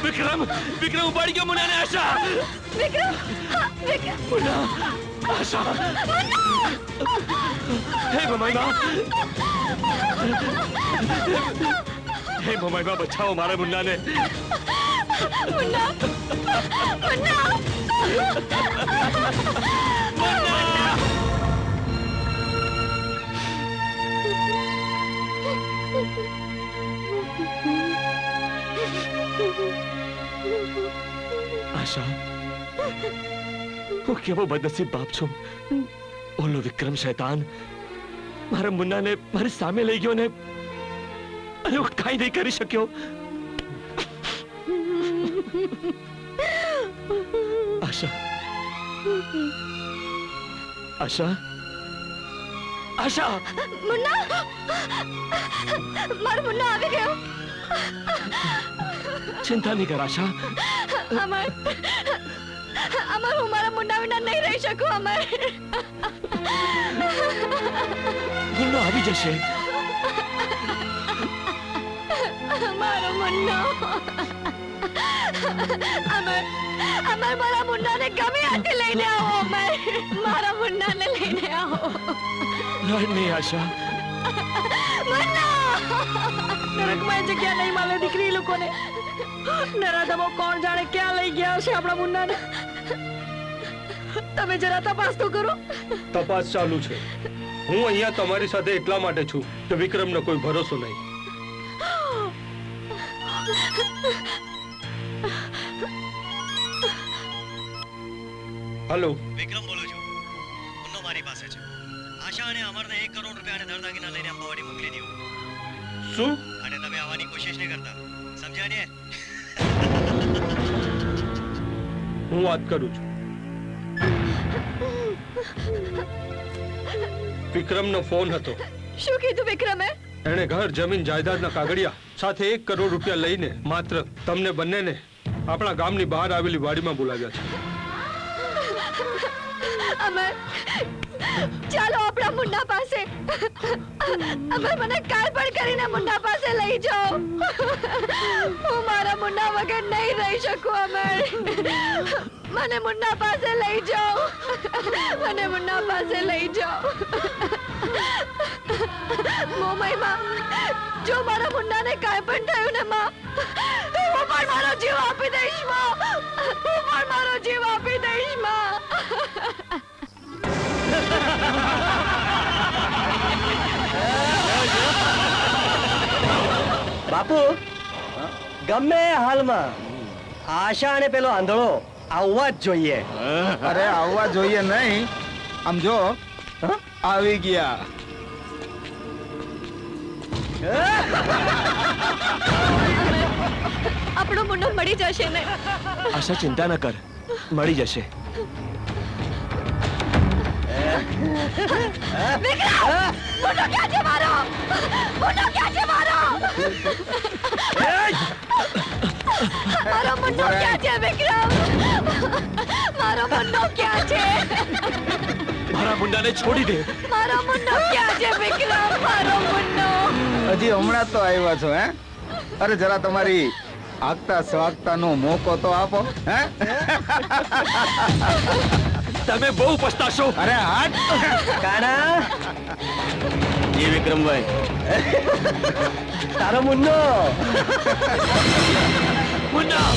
વિક્રમ, વિક્રમ ઉપાડી ગયો મુન્નાને. આશા, વિક્રમ, વિક્રમ, મુન્ના, આશા. હે મમાઈબા, હે મમાઈબા, બચાવો મારા મુન્નાને. મુન્ના, મુન્ના. આશા, હું કેવો બદનસીબ બાપ છું. ઓલો વિક્રમ શૈતાન મારા મુન્નાને મારી સામે લઈ ગયો ને અને હું કાંઈ નહીં કરી શક્યો. આશા, આશા, આશા. મુન્ના, મારો મુન્ના આવી ગયો. ચિંતા નહીં કર આશા. અમર, અમર, હું મારા મુન્ના વિના નહીં રહી શકું. અમર, મુન્નો આવી જશે. મારો મુન્નો. અમર, અમર, મારા મુન્નાને ગમે હાથે લઈને આવો. અમર, મારા મુન્નાને લઈને આવો. રડ નહીં આશા. નરકમાં જગ્યા નહીં મળે દીકરી લોકોને. નરાધમો કોણ જાણે ક્યાં લઈ ગયા હશે આપણા મુન્નાને. તમે જરા તપાસ તો કરો. તપાસ ચાલુ છે. હું અહીંયા તમારી સાથે એટલા માટે છું કે વિક્રમનો કોઈ ભરોસો નહીં. હેલો, વિક્રમ બોલું છું. મુન્નો મારી પાસે છે. આશા અને અમરને 1 કરોડ રૂપિયા અને દાગીના લઈને અંબાવાડી મોકલી દો. શું? અને તમે આવવાની કોશિશ નહીં કરતા, સમજ્યા ને? હું વાત કરું છું. વિક્રમનો ફોન હતો. શું કીધું વિક્રમે? એણે ઘર, જમીન, જાયદાદના કાગળિયા સાથે 1 કરોડ રૂપિયા લઈને માત્ર તમને બંનેને આપણા ગામની બહાર આવેલી વાડીમાં બોલાવ્યા છે. અમર, ચાલો આપણા મુન્ના પાસે. હવે મને કાંઈ પણ કરીને મુન્ના પાસે લઈ જાઓ. હું મારા મુન્ના વગર નહીં રહી શકું અમર. મને મુન્ના પાસે લઈ જાઓ. મને મુન્ના પાસે લઈ જાઓ. મોમાઈ માં, જો મારા મુન્નાને કાંઈ પણ થયું ને માં, હું પણ મારો જીવ આપી દઈશ માં. હું પણ મારો જીવ આપી દઈશ માં. બાપુ ગમે હાલમાં આશા અને પેલો આંધળો આવવા જ જોઈએ. અરે આવવા જોઈએ નહીં, આમ જો આવી ગયા. આપણો મુન્નો મળી જશે ને? આશા ચિંતા ન કર, મળી જશે. મુન્નો ક્યાં છે મારો? મુન્નો ક્યાં છે મારો? મારો મુન્નો ક્યાં છે વિક્રમ? મારો મુન્નો ક્યાં છે? મારા મુન્નાને છોડી દે. મારો મુન્નો ક્યાં છે વિક્રમ? મારો મુન્નો. હજી હમણાં તો આવ્યા છો હે? અરે જરા તમારી આગતા સ્વાગતાનો મોકો તો આપો. હે તમે બહુ પસ્તાશો. અરે હાટ. કાના જી વિક્રમભાઈ. તારો મુન્નો. મુન્ના.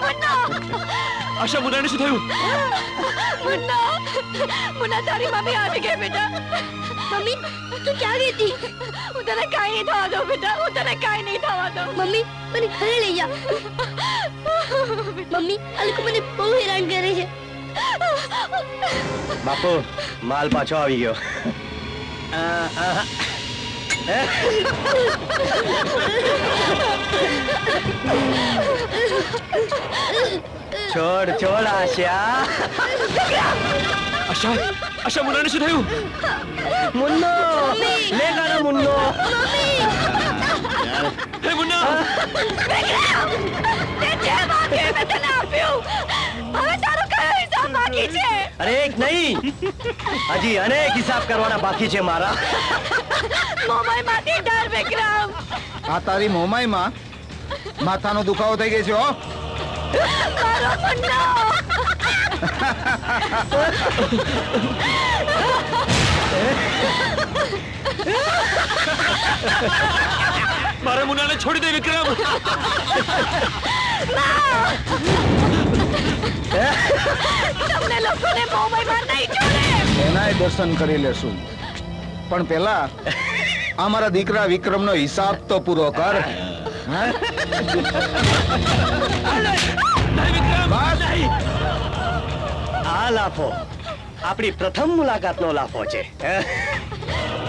મુન્નો. આશા, મુન્નાને શું થયું? मुन्ना, मुन्ना तारी मम्मी आ गई बेटा. मम्मी तू क्या गई थी? उधर काई नहीं था दो बेटा, उधर काई नहीं था दो. मम्मी મને ઘરે લઈ જા. મમ્મી આ લોકો મને બહુ હેરાન કરે છે. બાપુ માલ પાછો આવી ગયો. છોડ છોડ આશા. આશા, આશા, મુન્નાને શું થયું? મુન્નો લે ગાના મુન્નો. હે મુન્ના. તે જે માંગે મેં તને આપ્યું. હવે તારો કયો હિસાબ બાકી છે? અરે એક નહીં, હજી અનેક હિસાબ કરવાના બાકી છે મારા. મોમાઈ માંથી ડર વિક્રમ. આ તારી મોમાઈમાં માથાનો દુખાવો થઈ ગયો છે હો. મારો મુન્નો. મારા મુન્નાને છોડી દે વિક્રમ. તમને લોકોને મોમાઈમાં નહીં છોડે. એનાય દર્શન કરી લેશું, પણ પેલા અમારા દીકરા વિક્રમનો હિસાબ તો પૂરો કર. હે? આ લાફો આપણી પ્રથમ મુલાકાતનો લાફો છે.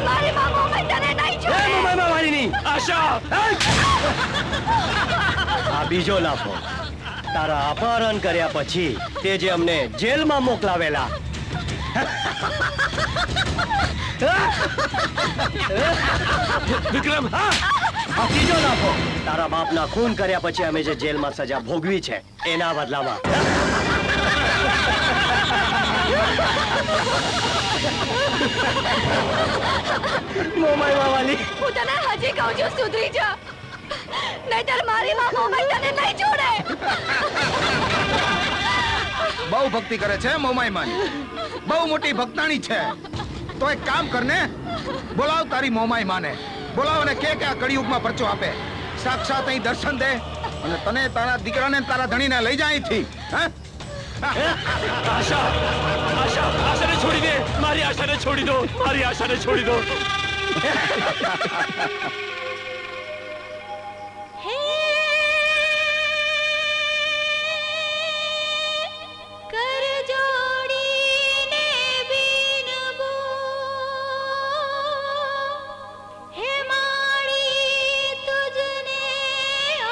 મારી માં મોમાઈ તને નહીં છોડે. મારી નહીં આશા. આ બીજો લાફો તારા અપહરણ કર્યા પછી તે જે અમને જેલમાં મોકલાવેલા. વિક્રમ. આ ત્રીજો લાફો તારા બાપના ખૂન કર્યા પછી અમે જે જેલમાં સજા ભોગવી છે એના બદલામાં. મોમાઈ વાલી, હું તને હજી કહું છું સુધરી જા, નહીંતર મારી માં મોમાઈ તને નહીં છોડે. બહુ ભક્તિ કરે છે મોમાઈ માની, બહુ મોટી ભક્તાણી છે. તો એક કામ કરને, બોલાવ તારી મોમાઈ માને, બોલાવ અને કે આ કળિયુગમાં પરચો આપે, સાક્ષાત અહીં દર્શન દે અને તને તારા દીકરાને તારા ધણીને લઈ જાય અહીંથી. હે? આશા, આશા, આશાને છોડી દે. મારી આશાને છોડી દો. મારી આશાને છોડી દો. કર જોડીને બીનબો હે માડી તુજને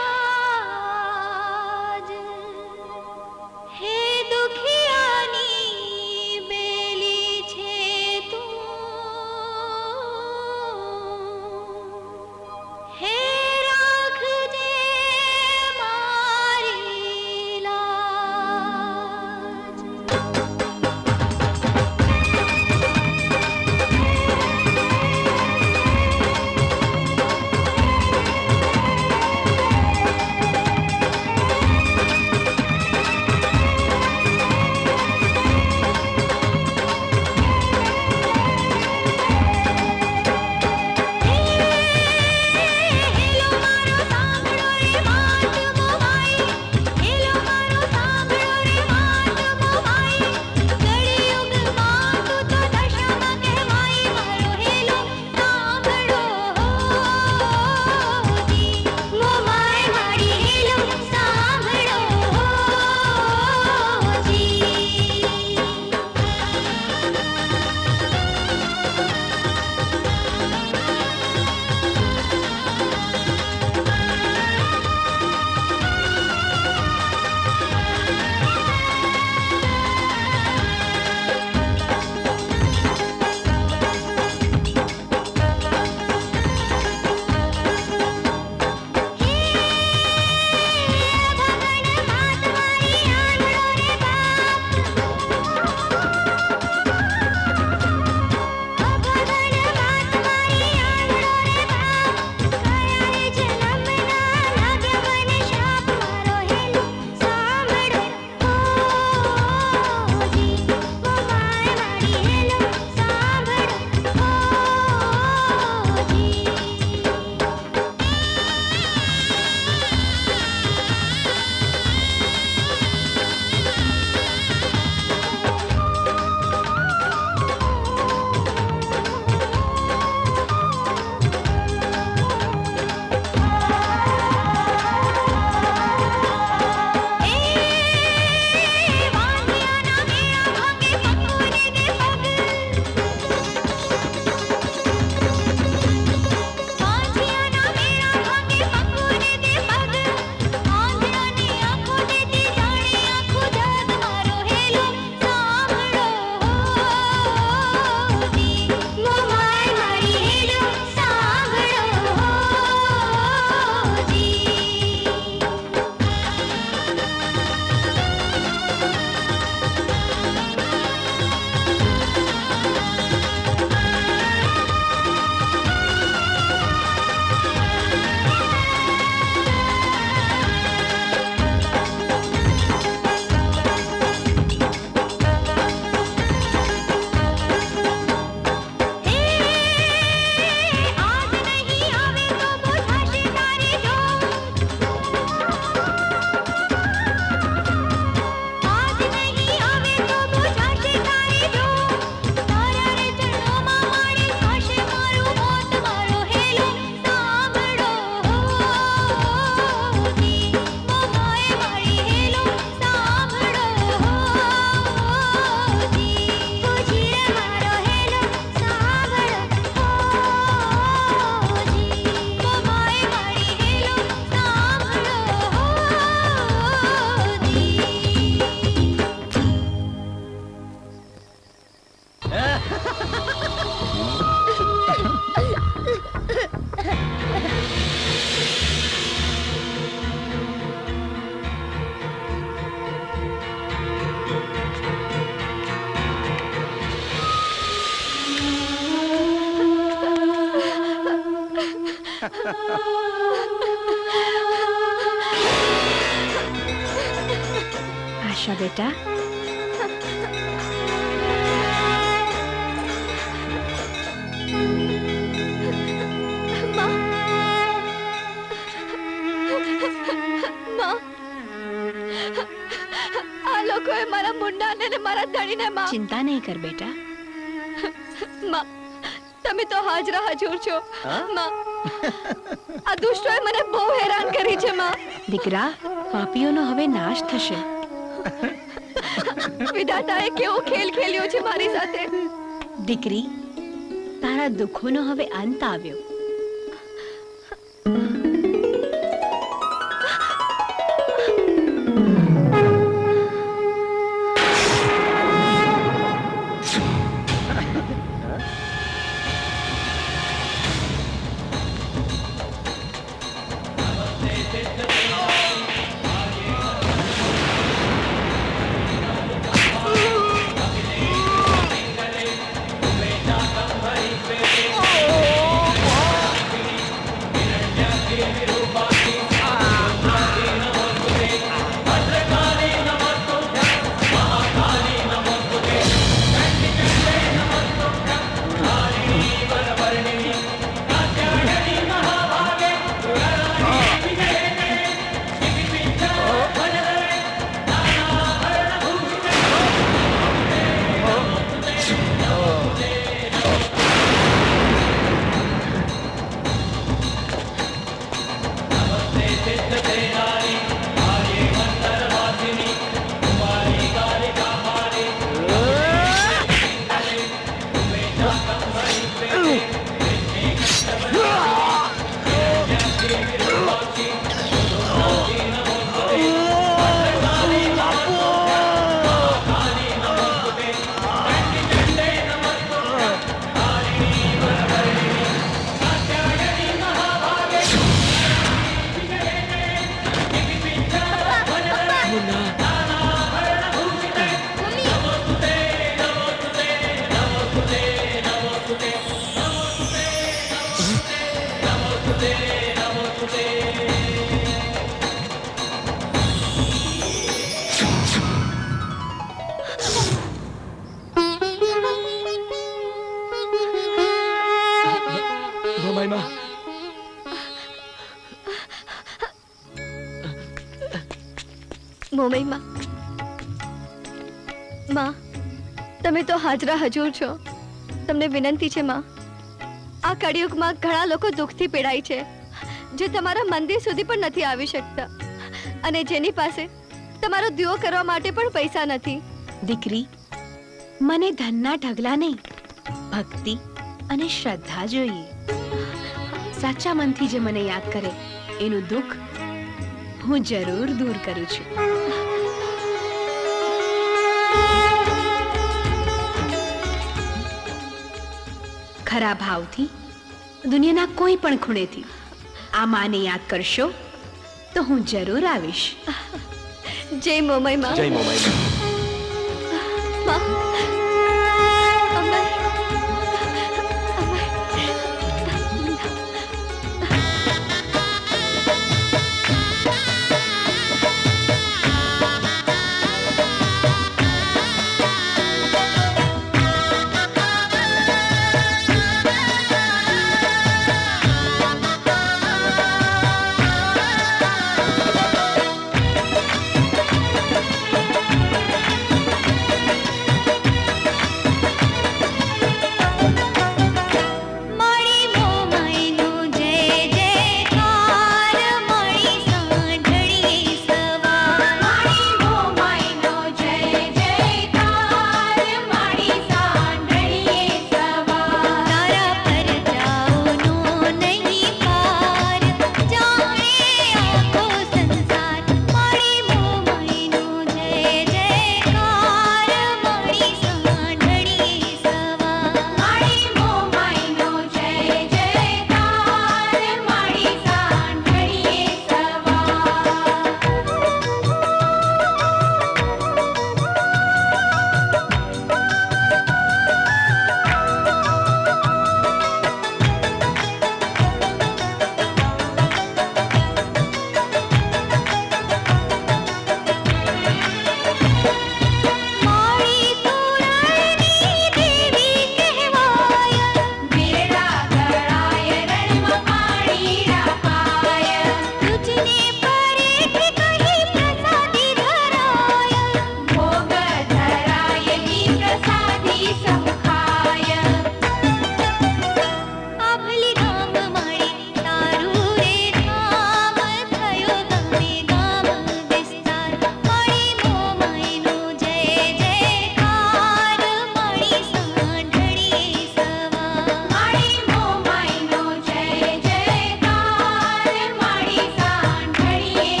આજ હે દુખિયાની બેલી છે તું આશા બેટા, આ લોકોએ મારા મુંડાને ને મારા ધણીને માં ચિંતા નહીં કર બેટા. માં તમે તો હાજરા હજુર છો માં. આ દુષ્ટોએ મને બહુ હેરાન કરી છે માં. દીકરા, પાપીઓનો હવે નાશ થશે. વિધાતાએ કેવો ખેલ ખેલ્યો છે મારી સાથે. દીકરી, તારા દુઃખોનો હવે અંત આવ્યો. મોમઈમાં માં, તમે તો હાજરા હજુર છો. તમને વિનંતી છે માં, આ કળિયુગમાં ઘણા લોકો દુઃખથી પીડાય છે, જે તમારા મંદિર સુધી પણ નથી આવી શકતા, અને જેની પાસે તમારો દીવો કરવા માટે પણ પૈસા નથી. દીકરી, મને ધનના ઢગલા નહીં, ભક્તિ અને શ્રદ્ધા જોઈએ. સાચા મનથી જે મને યાદ કરે એનું દુઃખ હું જરૂર દૂર કરું છું. ખરા ભાવથી દુનિયાના કોઈ પણ ખૂણેથી આ માને યાદ કરશો તો હું જરૂર આવીશ. જય મોમઈમાં. જય મોમાઈ. માં,